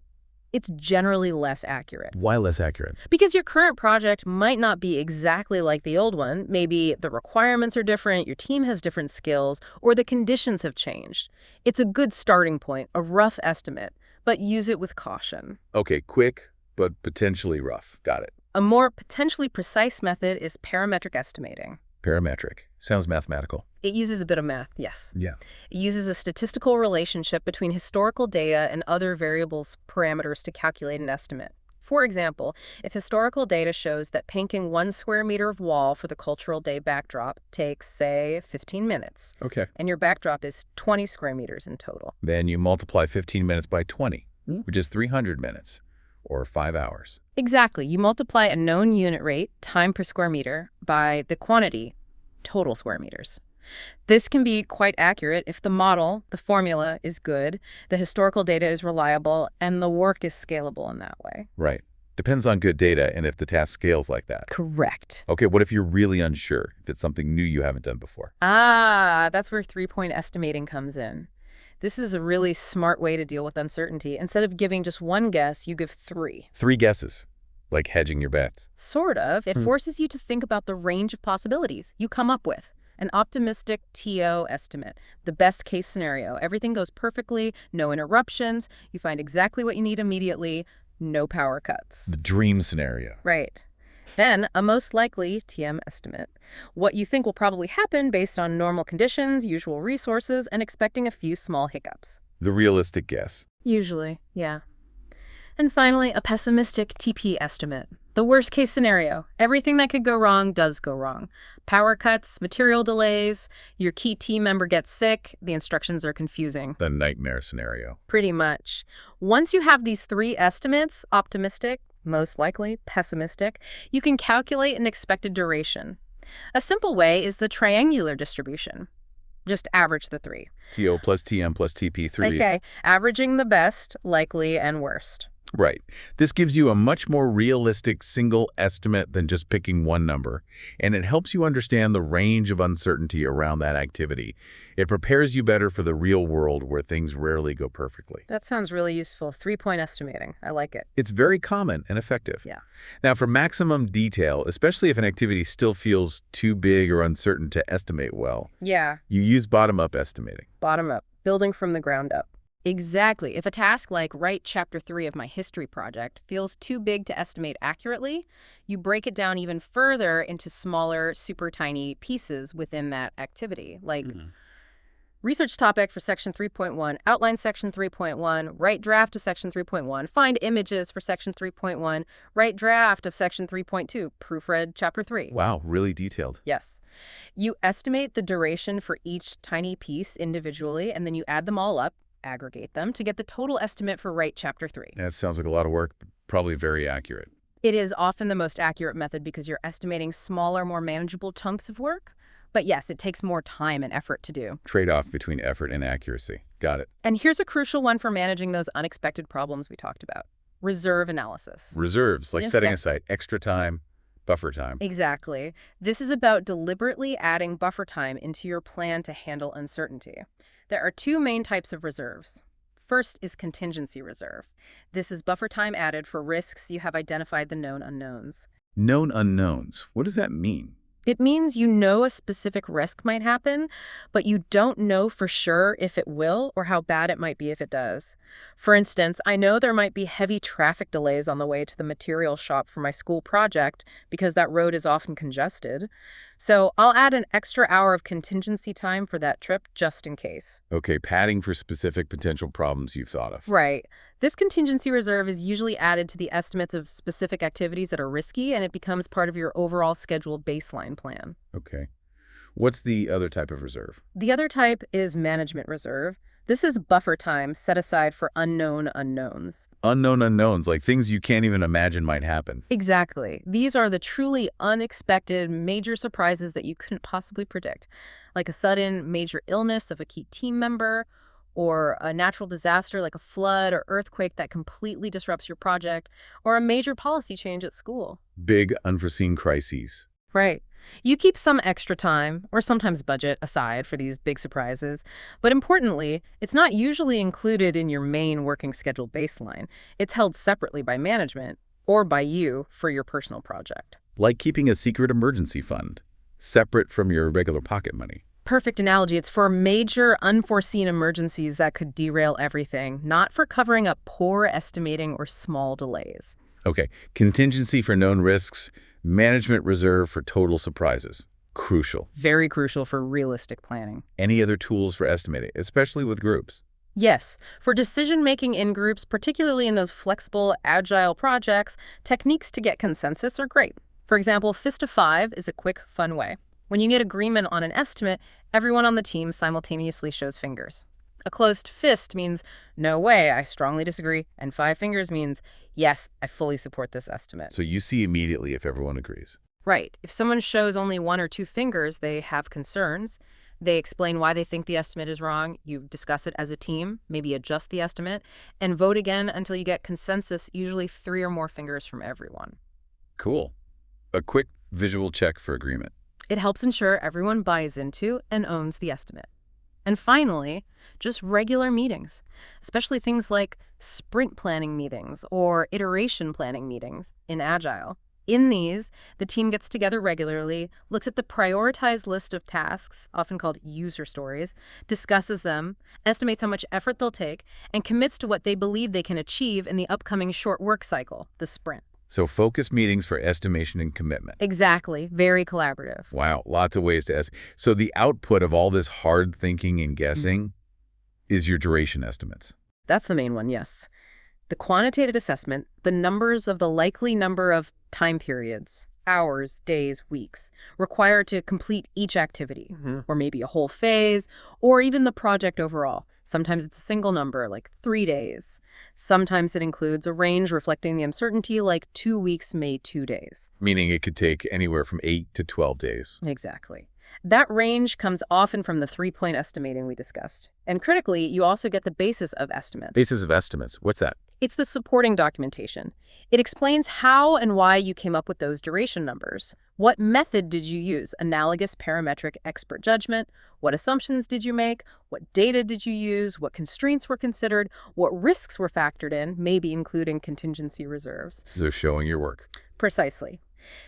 it's generally less accurate. Why less accurate? Because your current project might not be exactly like the old one. Maybe the requirements are different, your team has different skills, or the conditions have changed. It's a good starting point, a rough estimate, but use it with caution. Okay, quick, but potentially rough. Got it. A more potentially precise method is parametric estimating. Parametric. Sounds mathematical. It uses a bit of math, yes. Yeah. It uses a statistical relationship between historical data and other variables parameters to calculate an estimate. For example, if historical data shows that painting 1 square meter of wall for the Cultural Day backdrop takes, say, 15 minutes, Okay. and your backdrop is 20 square meters in total. Then you multiply 15 minutes by 20, which is 300 minutes, or 5 hours. Exactly. You multiply a known unit rate, time per square meter, by the quantity, total square meters. This can be quite accurate if the model, the formula, is good, the historical data is reliable, and the work is scalable in that way. Right. Depends on good data and if the task scales like that. Correct. Okay, what if you're really unsure, if it's something new you haven't done before? That's where 3-point estimating comes in. This is a really smart way to deal with uncertainty. Instead of giving just one guess, you give 3. 3 guesses, like hedging your bets. Sort of. It forces you to think about the range of possibilities you come up with. An optimistic TO estimate, the best case scenario. Everything goes perfectly, no interruptions, you find exactly what you need immediately, no power cuts. The dream scenario. Right. Then, a most likely TM estimate. What you think will probably happen based on normal conditions, usual resources, and expecting a few small hiccups. The realistic guess. Usually, yeah. And finally, a pessimistic TP estimate. The worst case scenario. Everything that could go wrong does go wrong. Power cuts, material delays, your key team member gets sick, the instructions are confusing. The nightmare scenario. Pretty much. Once you have these 3 estimates, optimistic, most likely, pessimistic, you can calculate an expected duration. A simple way is the triangular distribution. Just average the 3. TO plus TM plus TP, 3. Okay, averaging the best, likely, and worst. Right. This gives you a much more realistic single estimate than just picking one number, and it helps you understand the range of uncertainty around that activity. It prepares you better for the real world where things rarely go perfectly. That sounds really useful. 3-point estimating. I like it. It's very common and effective. Yeah. Now, for maximum detail, especially if an activity still feels too big or uncertain to estimate well, Yeah. you use bottom-up estimating. Bottom up. Building from the ground up. Exactly. If a task like write chapter 3 of my history project feels too big to estimate accurately, you break it down even further into smaller, super tiny pieces within that activity. Like research topic for section 3.1, outline section 3.1, write draft of section 3.1, find images for section 3.1, write draft of section 3.2, proofread chapter 3. Wow, really detailed. Yes. You estimate the duration for each tiny piece individually, and then you add them all up, aggregate them to get the total estimate for Write Chapter 3. That sounds like a lot of work, but Probably very accurate. It is often the most accurate method because you're estimating smaller, more manageable chunks of work. But yes, it takes more time and effort to do. Trade-off between effort and accuracy. Got it. And here's a crucial one for managing those unexpected problems we talked about. Reserve analysis. Reserves, like Yes, setting that- aside extra time, buffer time. Exactly. This is about deliberately adding buffer time into your plan to handle uncertainty. There are two main types of reserves. First is contingency reserve. This is buffer time added for risks you have identified the known unknowns. Known unknowns. What does that mean? It means you know a specific risk might happen, but you don't know for sure if it will or how bad it might be if it does. For instance, I know there might be heavy traffic delays on the way to the material shop for my school project because that road is often congested. So I'll add an extra hour of contingency time for that trip just in case. Okay, padding for specific potential problems you've thought of. Right. This contingency reserve is usually added to the estimates of specific activities that are risky, and it becomes part of your overall schedule baseline plan. Okay. What's the other type of reserve? The other type is management reserve. This is buffer time set aside for unknown unknowns. Unknown unknowns, like things you can't even imagine might happen. Exactly. These are the truly unexpected major surprises that you couldn't possibly predict, like a sudden major illness of a key team member, or a natural disaster like a flood or earthquake that completely disrupts your project, or a major policy change at school. Big, unforeseen crises. Right. You keep some extra time, or sometimes budget, aside for these big surprises. But importantly, it's not usually included in your main working schedule baseline. It's held separately by management, or by you for your personal project. Like keeping a secret emergency fund, separate from your regular pocket money. Perfect analogy. It's for major unforeseen emergencies that could derail everything, not for covering up poor estimating or small delays. Okay, contingency for known risks, management reserve for total surprises. Crucial. Very crucial for realistic planning. Any other tools for estimating, especially with groups? Yes, for decision-making in groups, particularly in those flexible, agile projects, techniques to get consensus are great. For example, Fist of Five is a quick, fun way. When you get agreement on an estimate, everyone on the team simultaneously shows fingers. A closed fist means, no way, I strongly disagree, and 5 fingers means, yes, I fully support this estimate. So you see immediately if everyone agrees. Right. If someone shows only 1 or 2 fingers, they have concerns. They explain why they think the estimate is wrong. You discuss it as a team, maybe adjust the estimate, and vote again until you get consensus, usually 3 or more fingers from everyone. Cool. A quick visual check for agreement. It helps ensure everyone buys into and owns the estimate. And finally, just regular meetings, especially things like sprint planning meetings or iteration planning meetings in Agile. In these, the team gets together regularly, looks at the prioritized list of tasks, often called user stories, discusses them, estimates how much effort they'll take, and commits to what they believe they can achieve in the upcoming short work cycle, the sprint. So focus meetings for estimation and commitment. Exactly. Very collaborative. Wow, lots of ways to estimate. So the output of all this hard thinking and guessing is your duration estimates. That's the main one, yes. The quantitative assessment, the numbers of the likely number of time periods, hours, days, weeks, required to complete each activity, or maybe a whole phase, or even the project overall. Sometimes it's a single number, like 3 days. Sometimes it includes a range reflecting the uncertainty, like 2 weeks made 2 days. Meaning it could take anywhere from 8 to 12 days. Exactly. That range comes often from the 3-point estimating we discussed. And critically, you also get the basis of estimates. Basis of estimates. What's that? It's the supporting documentation. It explains how and why you came up with those duration numbers. What method did you use? Analogous parametric expert judgment? What assumptions did you make? What data did you use? What constraints were considered? What risks were factored in, maybe including contingency reserves? So showing your work. Precisely.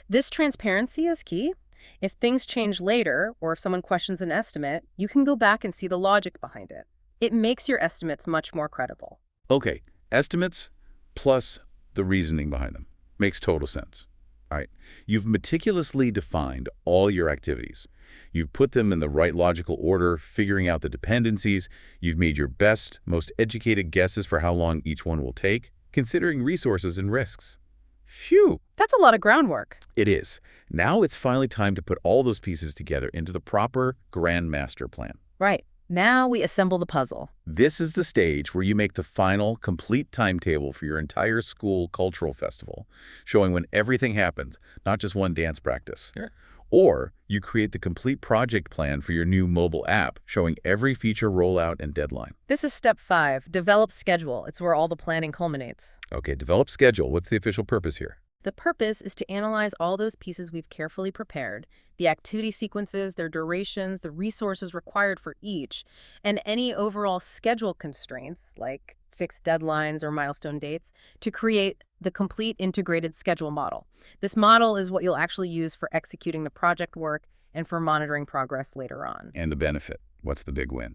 This transparency is key. If things change later, or if someone questions an estimate, you can go back and see the logic behind it. It makes your estimates much more credible. Okay, estimates plus the reasoning behind them. Makes total sense. All right, you've meticulously defined all your activities. You've put them in the right logical order, figuring out the dependencies. You've made your best, most educated guesses for how long each one will take, considering resources and risks. Phew! That's a lot of groundwork. It is. Now it's finally time to put all those pieces together into the proper Grand Master Plan. Right. Now we assemble the puzzle. This is the stage where you make the final, complete timetable for your entire school cultural festival, showing when everything happens, not just one dance practice. Sure. Or you create the complete project plan for your new mobile app, showing every feature rollout and deadline. This is step 5, develop schedule. It's where all the planning culminates. Okay, develop schedule. What's the official purpose here? The purpose is to analyze all those pieces we've carefully prepared, the activity sequences, their durations, the resources required for each, and any overall schedule constraints, like fixed deadlines or milestone dates, to create the complete integrated schedule model. This model is what you'll actually use for executing the project work and for monitoring progress later on. And the benefit. What's the big win?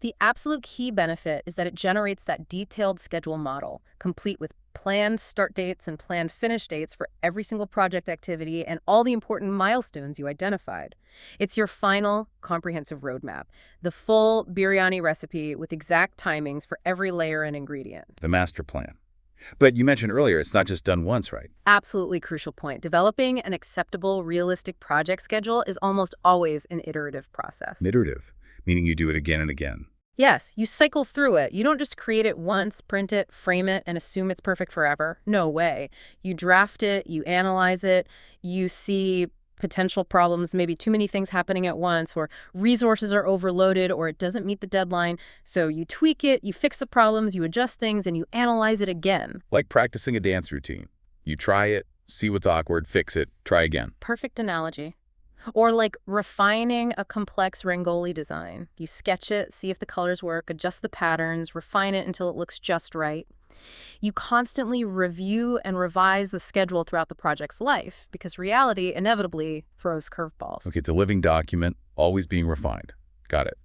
The absolute key benefit is that it generates that detailed schedule model, complete with planned start dates and planned finish dates for every single project activity and all the important milestones you identified. It's your final comprehensive roadmap, the full biryani recipe with exact timings for every layer and ingredient. The master plan. But you mentioned earlier, it's not just done once, right? Absolutely crucial point. Developing an acceptable, realistic project schedule is almost always an iterative process. Iterative, meaning you do it again and again. Yes, you cycle through it. You don't just create it once, print it, frame it, and assume it's perfect forever. No way. You draft it, you analyze it, you see potential problems, maybe too many things happening at once, or resources are overloaded, or it doesn't meet the deadline. So you tweak it, you fix the problems, you adjust things, and you analyze it again. Like practicing a dance routine. You try it, see what's awkward, fix it, try again. Perfect analogy. Or like refining a complex Rangoli design. You sketch it, see if the colors work, adjust the patterns, refine it until it looks just right. You constantly review and revise the schedule throughout the project's life because reality inevitably throws curveballs. Okay, it's a living document, always being refined. Got it.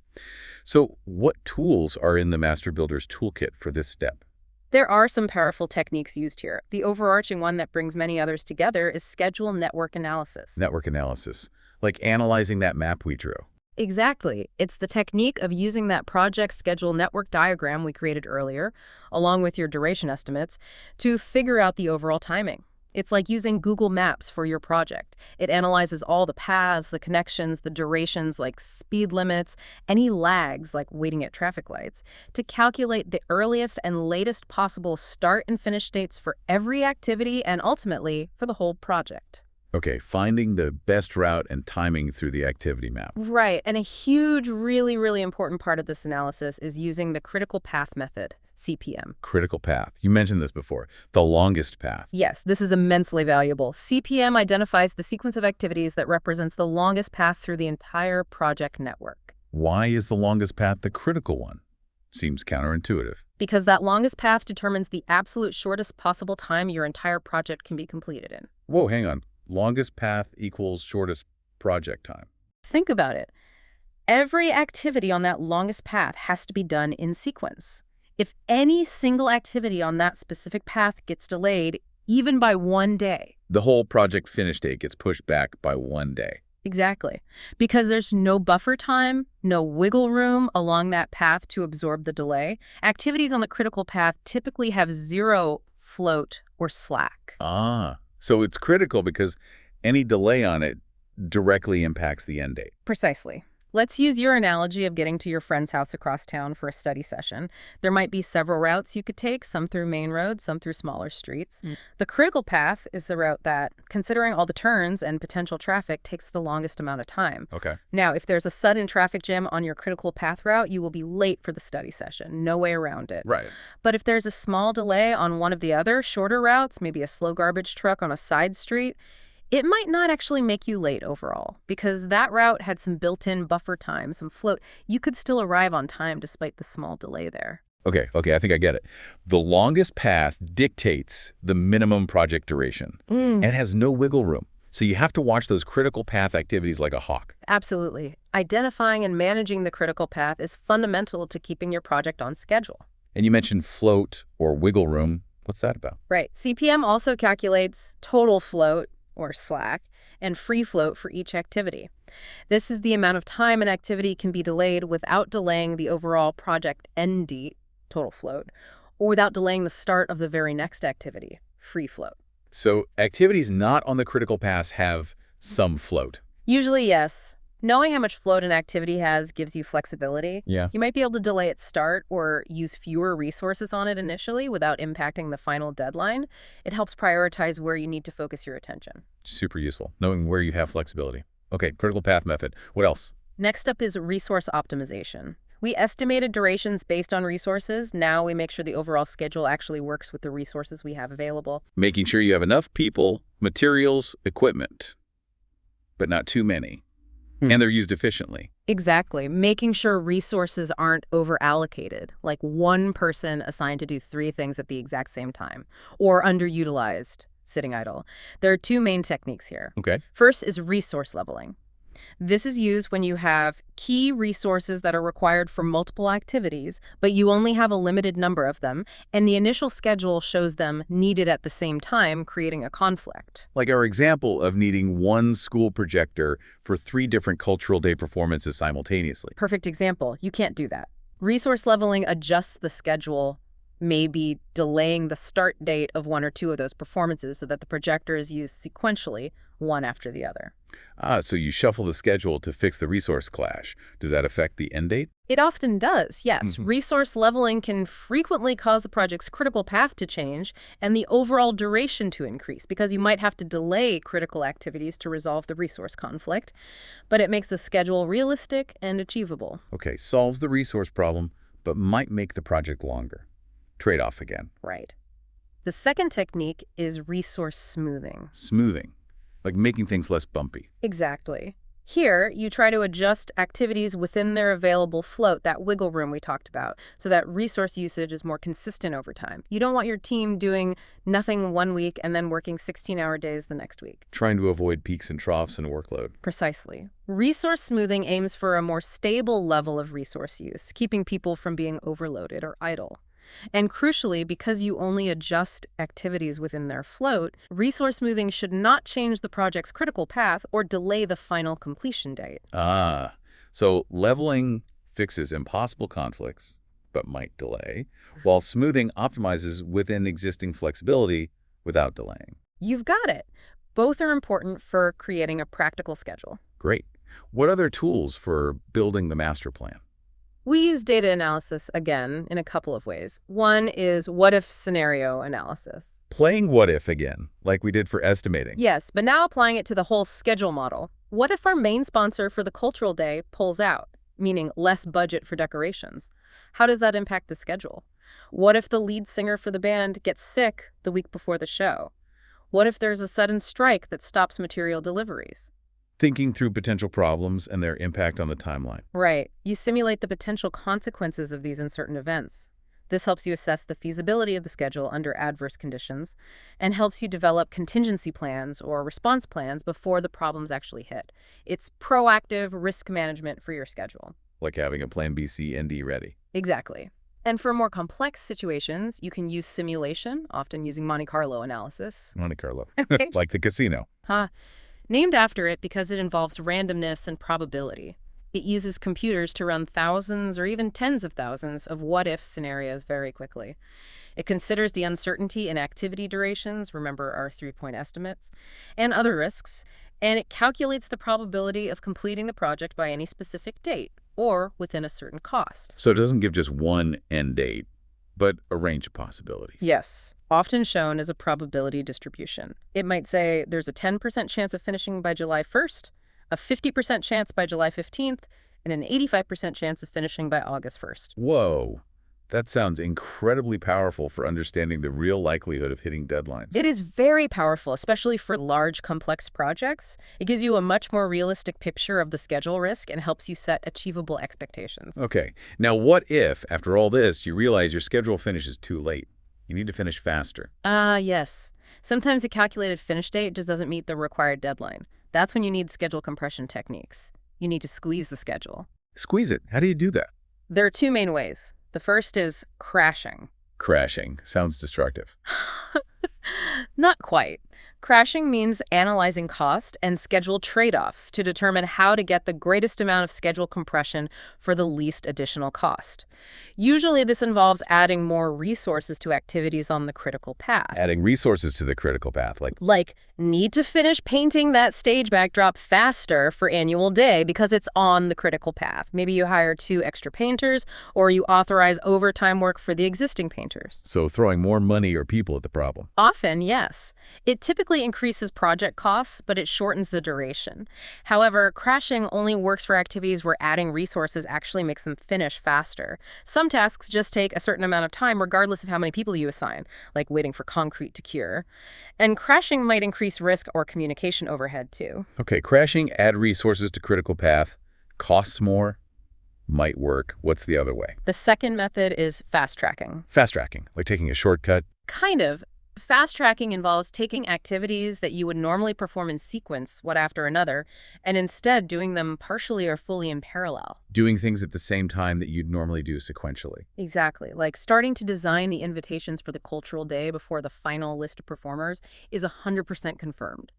So what tools are in the Master Builder's toolkit for this step? There are some powerful techniques used here. The overarching one that brings many others together is schedule network analysis. Network analysis, like analyzing that map we drew. Exactly. It's the technique of using that project schedule network diagram we created earlier, along with your duration estimates, to figure out the overall timing. It's like using Google Maps for your project. It analyzes all the paths, the connections, the durations like speed limits, any lags like waiting at traffic lights, to calculate the earliest and latest possible start and finish dates for every activity and ultimately for the whole project. Okay, finding the best route and timing through the activity map. Right, and a huge, really important part of this analysis is using the critical path method, CPM. Critical path. You mentioned this before. The longest path. Yes, this is immensely valuable. CPM identifies the sequence of activities that represents the longest path through the entire project network. Why is the longest path the critical one? Seems counterintuitive. Because that longest path determines the absolute shortest possible time your entire project can be completed in. Whoa, hang on. Longest path equals shortest project time. Think about it. Every activity on that longest path has to be done in sequence. If any single activity on that specific path gets delayed, even by 1 day. The whole project finish date gets pushed back by 1 day. Exactly. Because there's no buffer time, no wiggle room along that path to absorb the delay. Activities on the critical path typically have zero float or slack. So it's critical because any delay on it directly impacts the end date. Precisely. Let's use your analogy of getting to your friend's house across town for a study session. There might be several routes you could take, some through main roads, some through smaller streets. The critical path is the route that, considering all the turns and potential traffic, takes the longest amount of time. Okay. Now, if there's a sudden traffic jam on your critical path route, you will be late for the study session. No way around it. Right. But if there's a small delay on one of the other shorter routes, maybe a slow garbage truck on a side street, it might not actually make you late overall, because that route had some built-in buffer time, some float. You could still arrive on time despite the small delay there. Okay, I think I get it. The longest path dictates the minimum project duration and has no wiggle room. So you have to watch those critical path activities like a hawk. Absolutely. Identifying and managing the critical path is fundamental to keeping your project on schedule. And you mentioned float or wiggle room. What's that about? Right. CPM also calculates total float, or slack, and free float for each activity. This is the amount of time an activity can be delayed without delaying the overall project end date, total float, or without delaying the start of the very next activity, free float. So activities not on the critical path have some float. Usually, yes. Knowing how much float an activity has gives you flexibility. Yeah. You might be able to delay its start or use fewer resources on it initially without impacting the final deadline. It helps prioritize where you need to focus your attention. Super useful, knowing where you have flexibility. Okay, critical path method. What else? Next up is resource optimization. We estimated durations based on resources. Now we make sure the overall schedule actually works with the resources we have available. Making sure you have enough people, materials, equipment, but not too many. And they're used efficiently. Exactly. Making sure resources aren't over-allocated, like one person assigned to do 3 things at the exact same time, or underutilized, sitting idle. There are 2 main techniques here. Okay. First is resource leveling. This is used when you have key resources that are required for multiple activities, but you only have a limited number of them, and the initial schedule shows them needed at the same time, creating a conflict. Like our example of needing one school projector for 3 different cultural day performances simultaneously. Perfect example. You can't do that. Resource leveling adjusts the schedule, maybe delaying the start date of 1 or 2 of those performances so that the projector is used sequentially, one after the other. So you shuffle the schedule to fix the resource clash. Does that affect the end date? It often does, yes. Resource leveling can frequently cause the project's critical path to change and the overall duration to increase because you might have to delay critical activities to resolve the resource conflict, but it makes the schedule realistic and achievable. Okay, solves the resource problem, but might make the project longer. Trade-off again. Right. The second technique is resource smoothing. Smoothing, like making things less bumpy. Exactly. Here, you try to adjust activities within their available float, that wiggle room we talked about, so that resource usage is more consistent over time. You don't want your team doing nothing one week and then working 16-hour days the next week. Trying to avoid peaks and troughs in workload. Precisely. Resource smoothing aims for a more stable level of resource use, keeping people from being overloaded or idle. And crucially, because you only adjust activities within their float, resource smoothing should not change the project's critical path or delay the final completion date. So leveling fixes impossible conflicts, but might delay, while smoothing optimizes within existing flexibility without delaying. You've got it. Both are important for creating a practical schedule. Great. What other tools for building the master plan? We use data analysis, again, in a couple of ways. One is what-if scenario analysis. Playing what if again, like we did for estimating. Yes, but now applying it to the whole schedule model. What if our main sponsor for the cultural day pulls out, meaning less budget for decorations? How does that impact the schedule? What if the lead singer for the band gets sick the week before the show? What if there's a sudden strike that stops material deliveries? Thinking through potential problems and their impact on the timeline. Right. You simulate the potential consequences of these uncertain events. This helps you assess the feasibility of the schedule under adverse conditions and helps you develop contingency plans or response plans before the problems actually hit. It's proactive risk management for your schedule. Like having a plan B, C, and D ready. Exactly. And for more complex situations, you can use simulation, often using Monte Carlo analysis. Monte Carlo. Like the casino. Named after it because it involves randomness and probability. It uses computers to run thousands or even tens of thousands of what-if scenarios very quickly. It considers the uncertainty in activity durations, remember our 3-point estimates, and other risks, and it calculates the probability of completing the project by any specific date or within a certain cost. So it doesn't give just one end date, but a range of possibilities. Yes, often shown as a probability distribution. It might say there's a 10% chance of finishing by July 1st, a 50% chance by July 15th, and an 85% chance of finishing by August 1st. Whoa, that sounds incredibly powerful for understanding the real likelihood of hitting deadlines. It is very powerful, especially for large, complex projects. It gives you a much more realistic picture of the schedule risk and helps you set achievable expectations. Okay, now what if, after all this, you realize your schedule finishes too late? You need to finish faster. Yes. Sometimes a calculated finish date just doesn't meet the required deadline. That's when you need schedule compression techniques. You need to squeeze the schedule. Squeeze it. How do you do that? There are 2 main ways. The first is crashing. Crashing. Sounds destructive. Not quite. Crashing means analyzing cost and schedule trade-offs to determine how to get the greatest amount of schedule compression for the least additional cost. Usually this involves adding more resources to activities on the critical path. Adding resources to the critical path, Like, need to finish painting that stage backdrop faster for annual day because it's on the critical path. Maybe you hire 2 extra painters, or you authorize overtime work for the existing painters. so throwing more money or people at the problem. Often, yes. It typically increases project costs, but it shortens the duration. However, crashing only works for activities where adding resources actually makes them finish faster. Some tasks just take a certain amount of time regardless of how many people you assign, like waiting for concrete to cure. And crashing might increase risk or communication overhead, too. Okay, crashing, add resources to critical path, costs more, might work. What's the other way? The second method is fast tracking. Fast tracking, like taking a shortcut. Kind of. Fast tracking involves taking activities that you would normally perform in sequence, one after another, and instead doing them partially or fully in parallel. Doing things at the same time that you'd normally do sequentially. Exactly. Like starting to design the invitations for the cultural day before the final list of performers is 100% confirmed.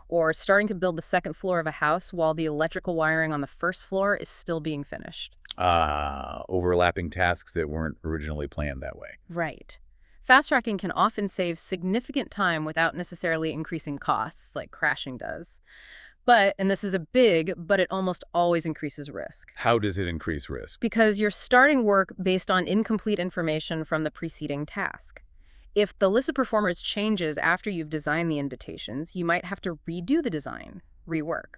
Or starting to build the second floor of a house while the electrical wiring on the first floor is still being finished. Overlapping tasks that weren't originally planned that way. Right. Fast tracking can often save significant time without necessarily increasing costs, like crashing does. But, and this is a big, but it almost always increases risk. How does it increase risk? Because you're starting work based on incomplete information from the preceding task. If the list of performers changes after you've designed the invitations, you might have to redo the design, rework.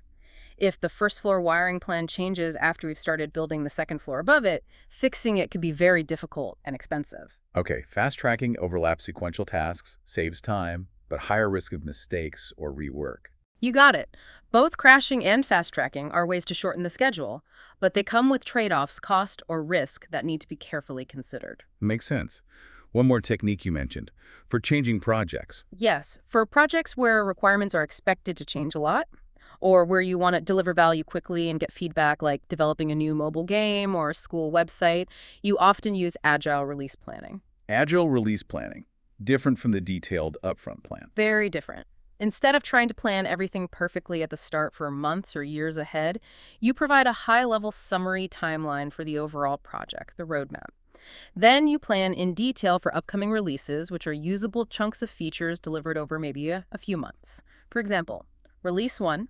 If the first floor wiring plan changes after we've started building the second floor above it, fixing it could be very difficult and expensive. Okay, fast tracking overlaps sequential tasks, saves time, but higher risk of mistakes or rework. You got it. Both crashing and fast tracking are ways to shorten the schedule, but they come with trade-offs, cost or risk that need to be carefully considered. Makes sense. One more technique you mentioned, for changing projects. Yes, for projects where requirements are expected to change a lot, or where you want to deliver value quickly and get feedback like developing a new mobile game or a school website, you often use Agile release planning. Agile release planning, different from the detailed upfront plan. Very different. Instead of trying to plan everything perfectly at the start for months or years ahead, you provide a high-level summary timeline for the overall project, the roadmap. Then you plan in detail for upcoming releases, which are usable chunks of features delivered over maybe a few months. For example, Release 1,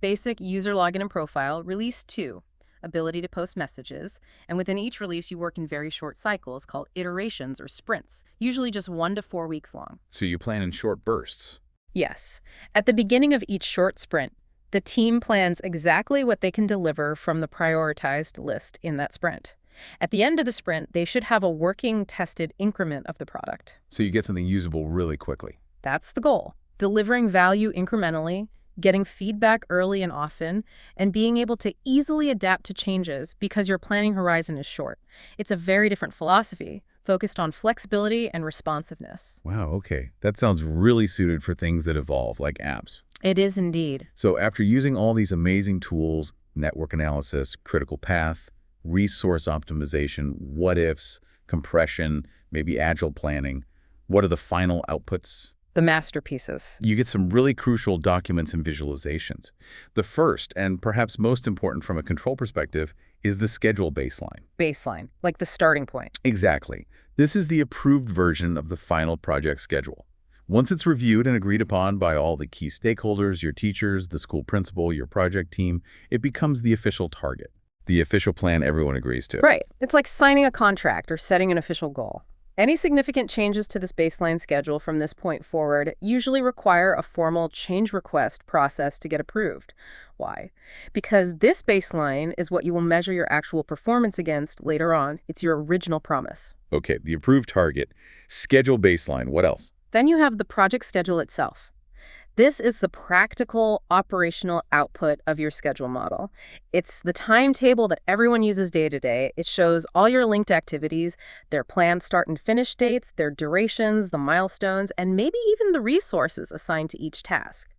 basic user login and profile. Release 2, ability to post messages. And within each release, you work in very short cycles called iterations or sprints, usually just 1 to 4 weeks long. So you plan in short bursts. Yes. At the beginning of each short sprint, the team plans exactly what they can deliver from the prioritized list in that sprint. At the end of the sprint, they should have a working, tested increment of the product. So you get something usable really quickly. That's the goal. Delivering value incrementally, getting feedback early and often, and being able to easily adapt to changes because your planning horizon is short. It's a very different philosophy, focused on flexibility and responsiveness. Wow, okay. That sounds really suited for things that evolve, like apps. It is indeed. So after using all these amazing tools, network analysis, critical path, resource optimization, what-ifs, compression, maybe agile planning, what are the final outputs? The masterpieces. You get some really crucial documents and visualizations. The first, and perhaps most important from a control perspective, is the schedule baseline. Baseline, like the starting point. Exactly. This is the approved version of the final project schedule. Once it's reviewed and agreed upon by all the key stakeholders, your teachers, the school principal, your project team, it becomes the official target, the official plan everyone agrees to. Right. It's like signing a contract or setting an official goal. Any significant changes to this baseline schedule from this point forward usually require a formal change request process to get approved. Why? Because this baseline is what you will measure your actual performance against later on. It's your original promise. Okay, the approved target, schedule baseline, what else? Then you have the project schedule itself. This is the practical operational output of your schedule model. It's the timetable that everyone uses day to day. It shows all your linked activities, their planned start and finish dates, their durations, the milestones, and maybe even the resources assigned to each task.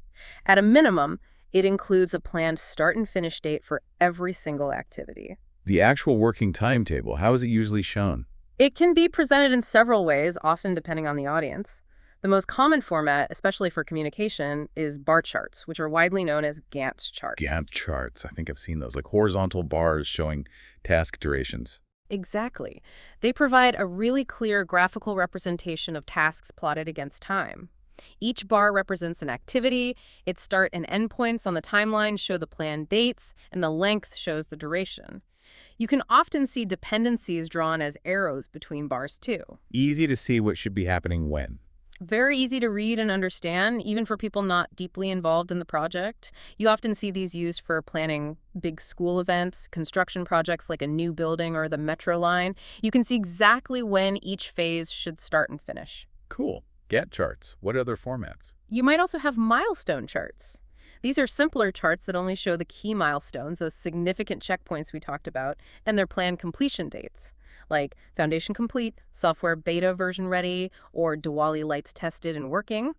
At a minimum, it includes a planned start and finish date for every single activity. The actual working timetable, how is it usually shown? It can be presented in several ways, often depending on the audience. The most common format, especially for communication, is bar charts, which are widely known as Gantt charts. Gantt charts. I think I've seen those, like horizontal bars showing task durations. Exactly. They provide a really clear graphical representation of tasks plotted against time. Each bar represents an activity, its start and end points on the timeline show the planned dates, and the length shows the duration. You can often see dependencies drawn as arrows between bars too. Easy to see what should be happening when. Very easy to read and understand, even for people not deeply involved in the project. You often see these used for planning big school events, construction projects like a new building or the metro line. You can see exactly when each phase should start and finish. Cool. Gantt charts. What other formats? You might also have milestone charts. These are simpler charts that only show the key milestones, those significant checkpoints we talked about, and their planned completion dates, like foundation complete, software beta version ready, or Diwali lights tested and working.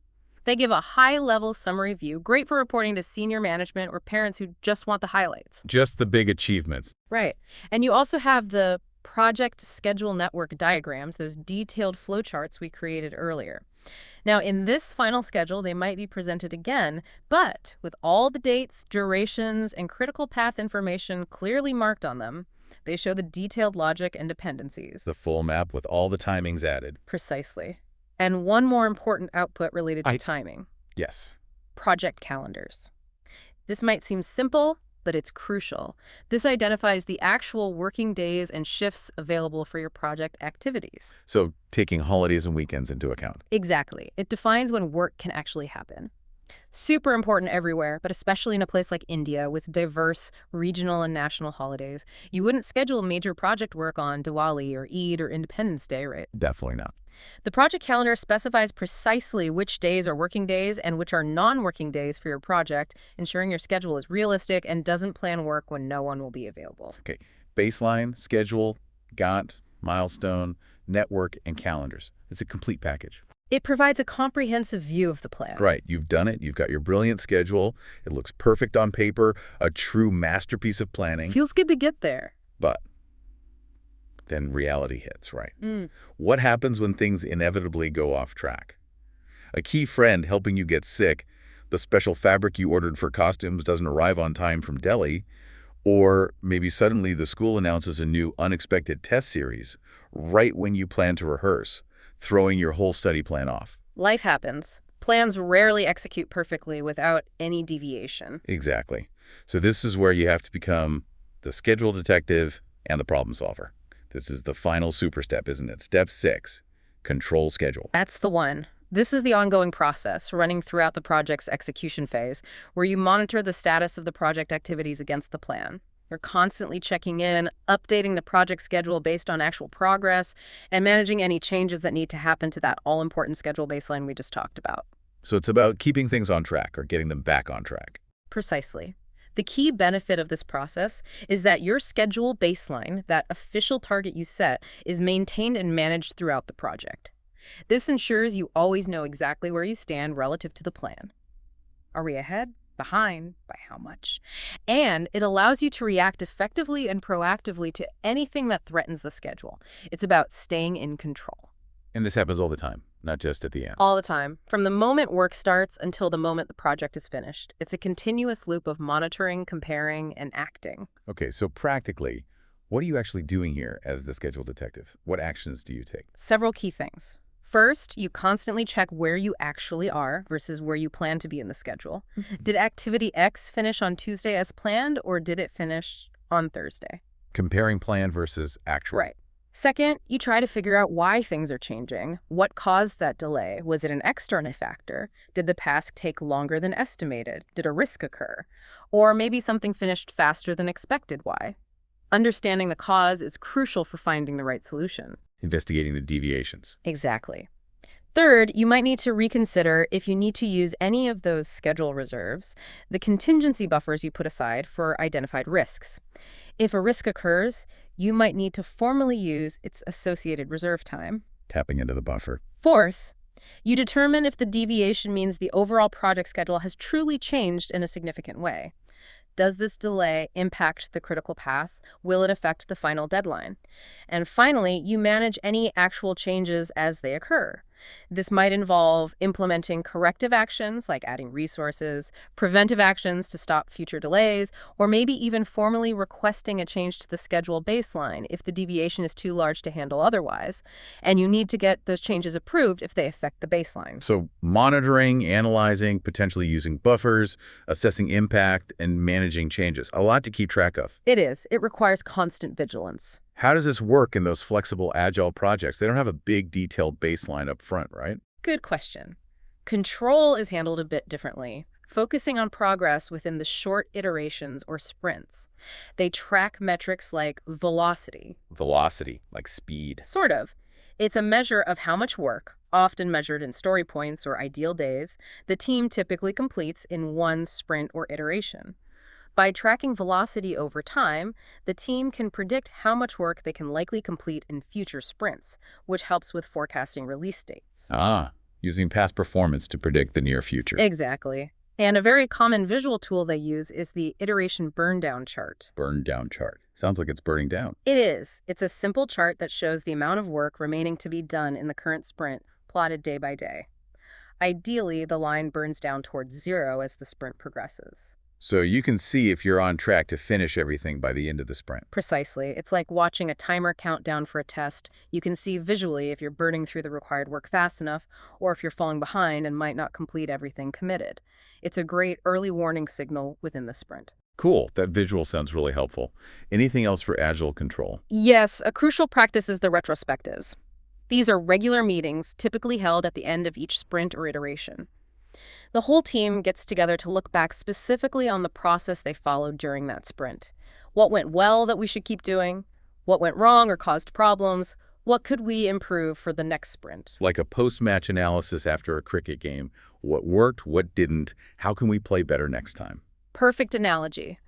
They give a high-level summary view, great for reporting to senior management or parents who just want the highlights. Just the big achievements. Right. And you also have the project schedule network diagrams, those detailed flowcharts we created earlier. Now, in this final schedule, they might be presented again, but with all the dates, durations, and critical path information clearly marked on them. They show the detailed logic and dependencies. The full map with all the timings added. Precisely. And one more important output related to timing. Yes. Project calendars. This might seem simple, but it's crucial. This identifies the actual working days and shifts available for your project activities. So taking holidays and weekends into account. Exactly. It defines when work can actually happen. Super important everywhere, but especially in a place like India with diverse regional and national holidays. You wouldn't schedule major project work on Diwali or Eid or Independence Day, right? Definitely not. The project calendar specifies precisely which days are working days and which are non-working days for your project, ensuring your schedule is realistic and doesn't plan work when no one will be available. Okay. Baseline, schedule, Gantt, milestone, network, and calendars. It's a complete package. It provides a comprehensive view of the plan. Right. You've done it. You've got your brilliant schedule. It looks perfect on paper, a true masterpiece of planning. Feels good to get there. But then reality hits, right? What happens when things inevitably go off track? A key friend helping you get sick, the special fabric you ordered for costumes doesn't arrive on time from Delhi, or maybe suddenly the school announces a new unexpected test series right when you plan to rehearse, throwing your whole study plan off. Life happens. Plans rarely execute perfectly without any deviation. Exactly. So this is where you have to become the schedule detective and the problem solver. This is the final super step, isn't it? Step 6, control schedule. That's the one. This is the ongoing process running throughout the project's execution phase, where you monitor the status of the project activities against the plan. You're constantly checking in, updating the project schedule based on actual progress, and managing any changes that need to happen to that all-important schedule baseline we just talked about. So it's about keeping things on track or getting them back on track. Precisely. The key benefit of this process is that your schedule baseline, that official target you set, is maintained and managed throughout the project. This ensures you always know exactly where you stand relative to the plan. Are we ahead? Behind? By how much? And it allows you to react effectively and proactively to anything that threatens the schedule. It's about staying in control. And this happens all the time, not just at the end. All the time. From the moment work starts until the moment the project is finished. It's a continuous loop of monitoring, comparing, and acting. Okay, so practically, what are you actually doing here as the schedule detective? What actions do you take? Several key things. First, you constantly check where you actually are versus where you plan to be in the schedule. Did activity X finish on Tuesday as planned, or did it finish on Thursday? Comparing plan versus actual. Right. Second, you try to figure out why things are changing. What caused that delay? Was it an external factor? Did the task take longer than estimated? Did a risk occur? Or maybe something finished faster than expected. Why? Understanding the cause is crucial for finding the right solution. Investigating the deviations. Exactly. Third, you might need to reconsider if you need to use any of those schedule reserves, the contingency buffers you put aside for identified risks. If a risk occurs, you might need to formally use its associated reserve time. Tapping into the buffer. Fourth, you determine if the deviation means the overall project schedule has truly changed in a significant way. Does this delay impact the critical path? Will it affect the final deadline? And finally, you manage any actual changes as they occur. This might involve implementing corrective actions like adding resources, preventive actions to stop future delays, or maybe even formally requesting a change to the schedule baseline if the deviation is too large to handle otherwise, and you need to get those changes approved if they affect the baseline. So monitoring, analyzing, potentially using buffers, assessing impact, and managing changes. A lot to keep track of. It is. It requires constant vigilance. How does this work in those flexible agile projects? They don't have a big detailed baseline up front, right? Good question. Control is handled a bit differently, focusing on progress within the short iterations or sprints. They track metrics like velocity. Velocity, like speed. Sort of. It's a measure of how much work, often measured in story points or ideal days, the team typically completes in one sprint or iteration. By tracking velocity over time, the team can predict how much work they can likely complete in future sprints, which helps with forecasting release dates. Using past performance to predict the near future. Exactly. And a very common visual tool they use is the iteration burn-down chart. Burn-down chart. Sounds like it's burning down. It is. It's a simple chart that shows the amount of work remaining to be done in the current sprint, plotted day by day. Ideally, the line burns down towards 0 as the sprint progresses. So you can see if you're on track to finish everything by the end of the sprint. Precisely. It's like watching a timer countdown for a test. You can see visually if you're burning through the required work fast enough, or if you're falling behind and might not complete everything committed. It's a great early warning signal within the sprint. Cool. That visual sounds really helpful. Anything else for Agile control? Yes, a crucial practice is the retrospectives. These are regular meetings, typically held at the end of each sprint or iteration. The whole team gets together to look back specifically on the process they followed during that sprint. What went well that we should keep doing? What went wrong or caused problems? What could we improve for the next sprint? Like a post-match analysis after a cricket game. What worked, what didn't, how can we play better next time? Perfect analogy.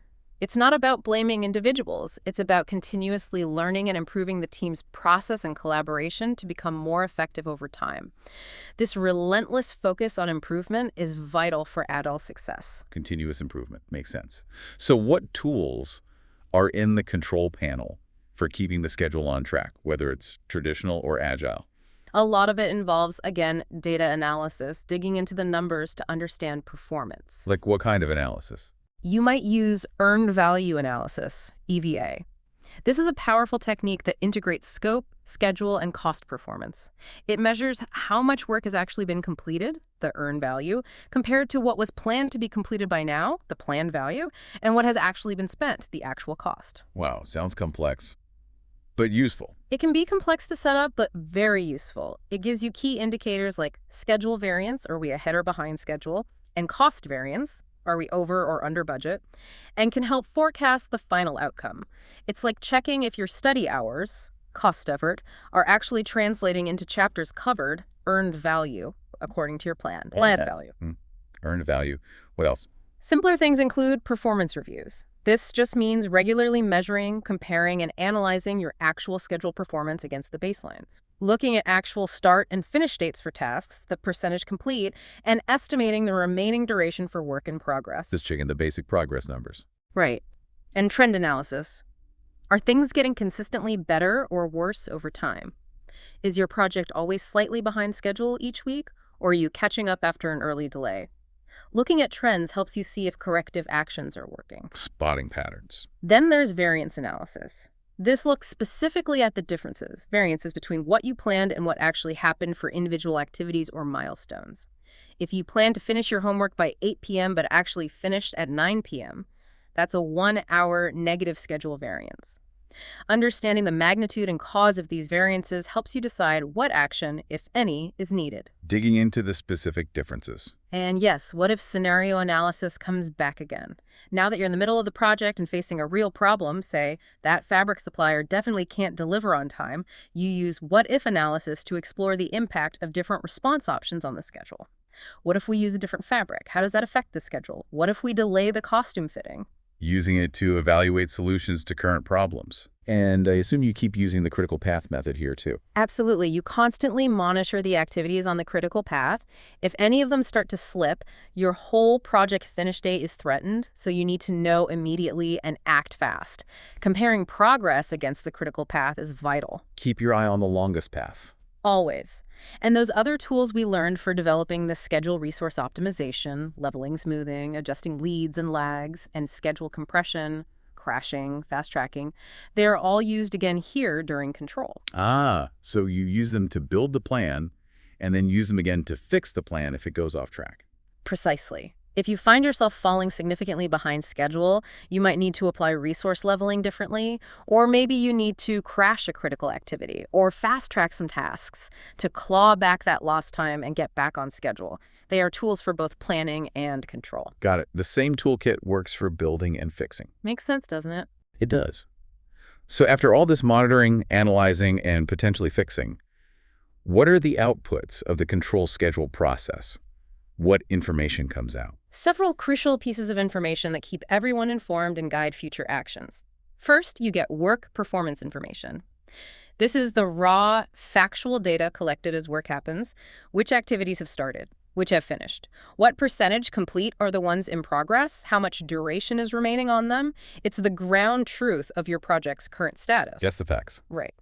It's not about blaming individuals. It's about continuously learning and improving the team's process and collaboration to become more effective over time. This relentless focus on improvement is vital for Agile success. Continuous improvement. Makes sense. So what tools are in the control panel for keeping the schedule on track, whether it's traditional or Agile? A lot of it involves, again, data analysis, digging into the numbers to understand performance. Like what kind of analysis? You might use earned value analysis, EVA. This is a powerful technique that integrates scope, schedule, and cost performance. It measures how much work has actually been completed, the earned value, compared to what was planned to be completed by now, the planned value, and what has actually been spent, the actual cost. Wow, sounds complex, but useful. It can be complex to set up, but very useful. It gives you key indicators like schedule variance, are we ahead or behind schedule, and cost variance, are we over or under budget, and can help forecast the final outcome. It's like checking if your study hours, cost effort, are actually translating into chapters covered, earned value, according to your plan. Planned value. Earned value. What else? Simpler things include performance reviews. This just means regularly measuring, comparing, and analyzing your actual schedule performance against the baseline. Looking at actual start and finish dates for tasks, the percentage complete, and estimating the remaining duration for work in progress. Just checking the basic progress numbers. Right. And trend analysis. Are things getting consistently better or worse over time? Is your project always slightly behind schedule each week, or are you catching up after an early delay? Looking at trends helps you see if corrective actions are working. Spotting patterns. Then there's variance analysis. This looks specifically at the variances between what you planned and what actually happened for individual activities or milestones. If you plan to finish your homework by 8 p.m. but actually finished at 9 p.m., that's a 1-hour negative schedule variance. Understanding the magnitude and cause of these variances helps you decide what action, if any, is needed. Digging into the specific differences. And yes, what if scenario analysis comes back again? Now that you're in the middle of the project and facing a real problem, say, that fabric supplier definitely can't deliver on time, you use what-if analysis to explore the impact of different response options on the schedule. What if we use a different fabric? How does that affect the schedule? What if we delay the costume fitting? Using it to evaluate solutions to current problems. And I assume you keep using the critical path method here too. Absolutely. You constantly monitor the activities on the critical path. If any of them start to slip, your whole project finish date is threatened, so you need to know immediately and act fast. Comparing progress against the critical path is vital. Keep your eye on the longest path. Always. And those other tools we learned for developing the schedule resource optimization, leveling, smoothing, adjusting leads and lags, and schedule compression, crashing, fast tracking, they're all used again here during control. Ah, so you use them to build the plan and then use them again to fix the plan if it goes off track. Precisely. If you find yourself falling significantly behind schedule, you might need to apply resource leveling differently, or maybe you need to crash a critical activity or fast track some tasks to claw back that lost time and get back on schedule. They are tools for both planning and control. Got it. The same toolkit works for building and fixing. Makes sense, doesn't it? It does. So after all this monitoring, analyzing, and potentially fixing, what are the outputs of the control schedule process? What information comes out? Several crucial pieces of information that keep everyone informed and guide future actions. First, you get work performance information. This is the raw, factual data collected as work happens, which activities have started, which have finished, what percentage complete are the ones in progress, how much duration is remaining on them. It's the ground truth of your project's current status. Just the facts. Right.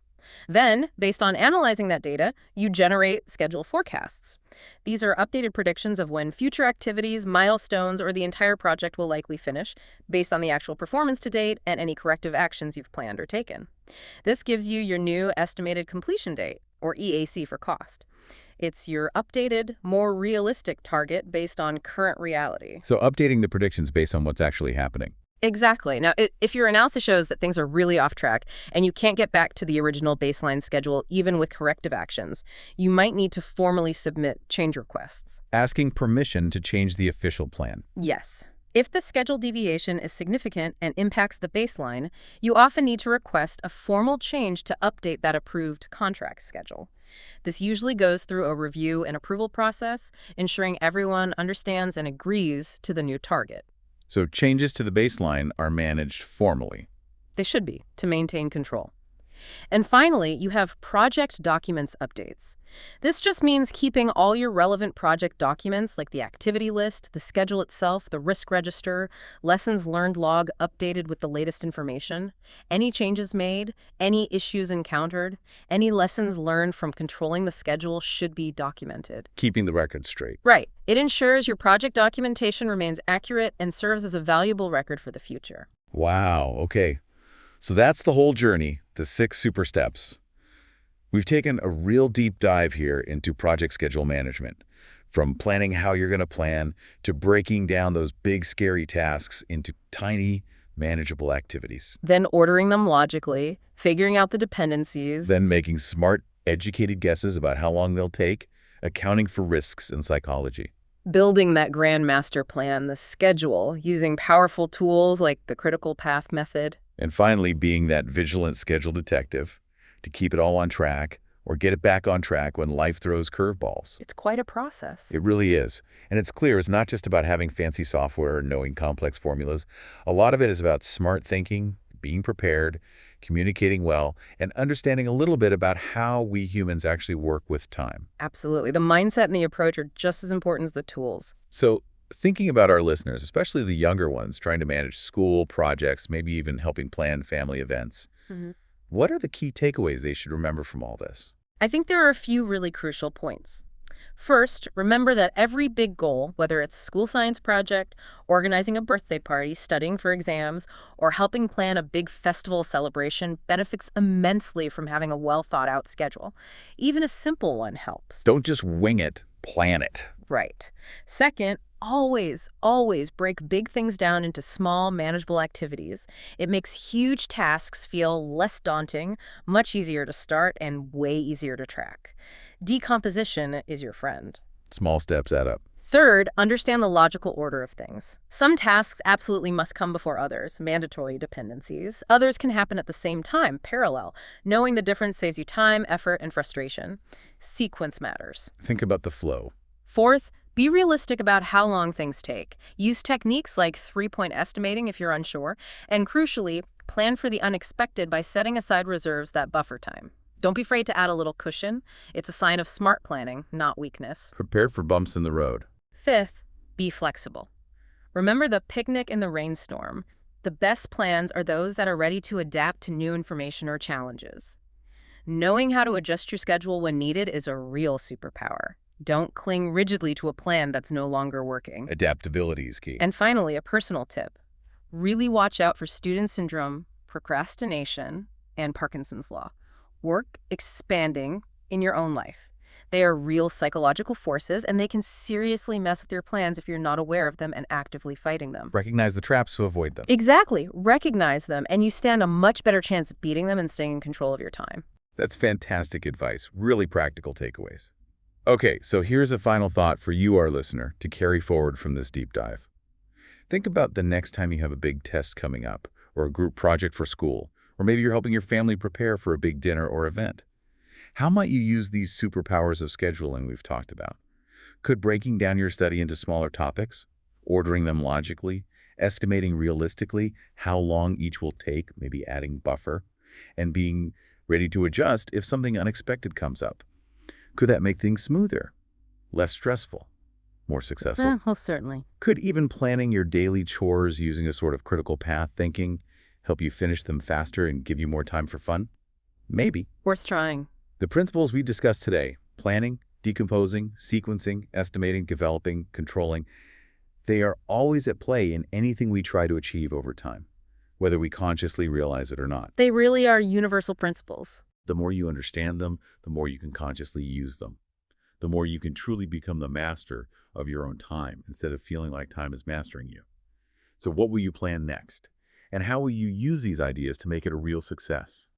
Then, based on analyzing that data, you generate schedule forecasts. These are updated predictions of when future activities, milestones, or the entire project will likely finish, based on the actual performance to date and any corrective actions you've planned or taken. This gives you your new estimated completion date, or EAC for cost. It's your updated, more realistic target based on current reality. So updating the predictions based on what's actually happening. Exactly. Now, if your analysis shows that things are really off track and you can't get back to the original baseline schedule even with corrective actions, you might need to formally submit change requests. Asking permission to change the official plan. Yes. If the schedule deviation is significant and impacts the baseline, you often need to request a formal change to update that approved contract schedule. This usually goes through a review and approval process, ensuring everyone understands and agrees to the new target. So changes to the baseline are managed formally. They should be, to maintain control. And finally, you have project documents updates. This just means keeping all your relevant project documents like the activity list, the schedule itself, the risk register, lessons learned log updated with the latest information, any changes made, any issues encountered, any lessons learned from controlling the schedule should be documented. Keeping the record straight. Right. It ensures your project documentation remains accurate and serves as a valuable record for the future. Wow, okay. So that's the whole journey, the 6 super steps. We've taken a real deep dive here into project schedule management, from planning how you're going to plan to breaking down those big, scary tasks into tiny, manageable activities. Then ordering them logically, figuring out the dependencies. Then making smart, educated guesses about how long they'll take, accounting for risks and psychology. Building that grand master plan, the schedule, using powerful tools like the critical path method. And finally, being that vigilant schedule detective to keep it all on track or get it back on track when life throws curveballs. It's quite a process. It really is. And it's clear it's not just about having fancy software or knowing complex formulas. A lot of it is about smart thinking, being prepared, communicating well, and understanding a little bit about how we humans actually work with time. Absolutely. The mindset and the approach are just as important as the tools. So, thinking about our listeners, especially the younger ones trying to manage school projects, maybe even helping plan family events, what are the key takeaways they should remember from all this? I think there are a few really crucial points. First, remember that every big goal, whether it's a school science project, organizing a birthday party, studying for exams, or helping plan a big festival celebration, benefits immensely from having a well-thought-out schedule. Even a simple one helps. Don't just wing it, plan it. Right. Second, always break big things down into small, manageable activities. It makes huge tasks feel less daunting, much easier to start, and way easier to track. Decomposition is your friend. Small steps add up. Third, understand the logical order of things. Some tasks absolutely must come before others, mandatory dependencies. Others can happen at the same time, parallel. Knowing the difference saves you time, effort, and frustration. Sequence matters. Think about the flow. Fourth, be realistic about how long things take. Use techniques like 3-point estimating if you're unsure, and crucially, plan for the unexpected by setting aside reserves that buffer time. Don't be afraid to add a little cushion. It's a sign of smart planning, not weakness. Prepare for bumps in the road. Fifth, be flexible. Remember the picnic in the rainstorm. The best plans are those that are ready to adapt to new information or challenges. Knowing how to adjust your schedule when needed is a real superpower. Don't cling rigidly to a plan that's no longer working. Adaptability is key. And finally, a personal tip. Really watch out for student syndrome, procrastination, and Parkinson's law. Work expanding in your own life. They are real psychological forces, and they can seriously mess with your plans if you're not aware of them and actively fighting them. Recognize the traps to avoid them. Exactly. Recognize them, and you stand a much better chance of beating them and staying in control of your time. That's fantastic advice. Really practical takeaways. Okay, so here's a final thought for you, our listener, to carry forward from this deep dive. Think about the next time you have a big test coming up, or a group project for school, or maybe you're helping your family prepare for a big dinner or event. How might you use these superpowers of scheduling we've talked about? Could breaking down your study into smaller topics, ordering them logically, estimating realistically how long each will take, maybe adding buffer, and being ready to adjust if something unexpected comes up? Could that make things smoother, less stressful, more successful? Most certainly. Could even planning your daily chores using a sort of critical path thinking help you finish them faster and give you more time for fun? Maybe. Worth trying. The principles we discussed today, planning, decomposing, sequencing, estimating, developing, controlling, they are always at play in anything we try to achieve over time, whether we consciously realize it or not. They really are universal principles. The more you understand them, the more you can consciously use them. The more you can truly become the master of your own time instead of feeling like time is mastering you. So what will you plan next? And how will you use these ideas to make it a real success?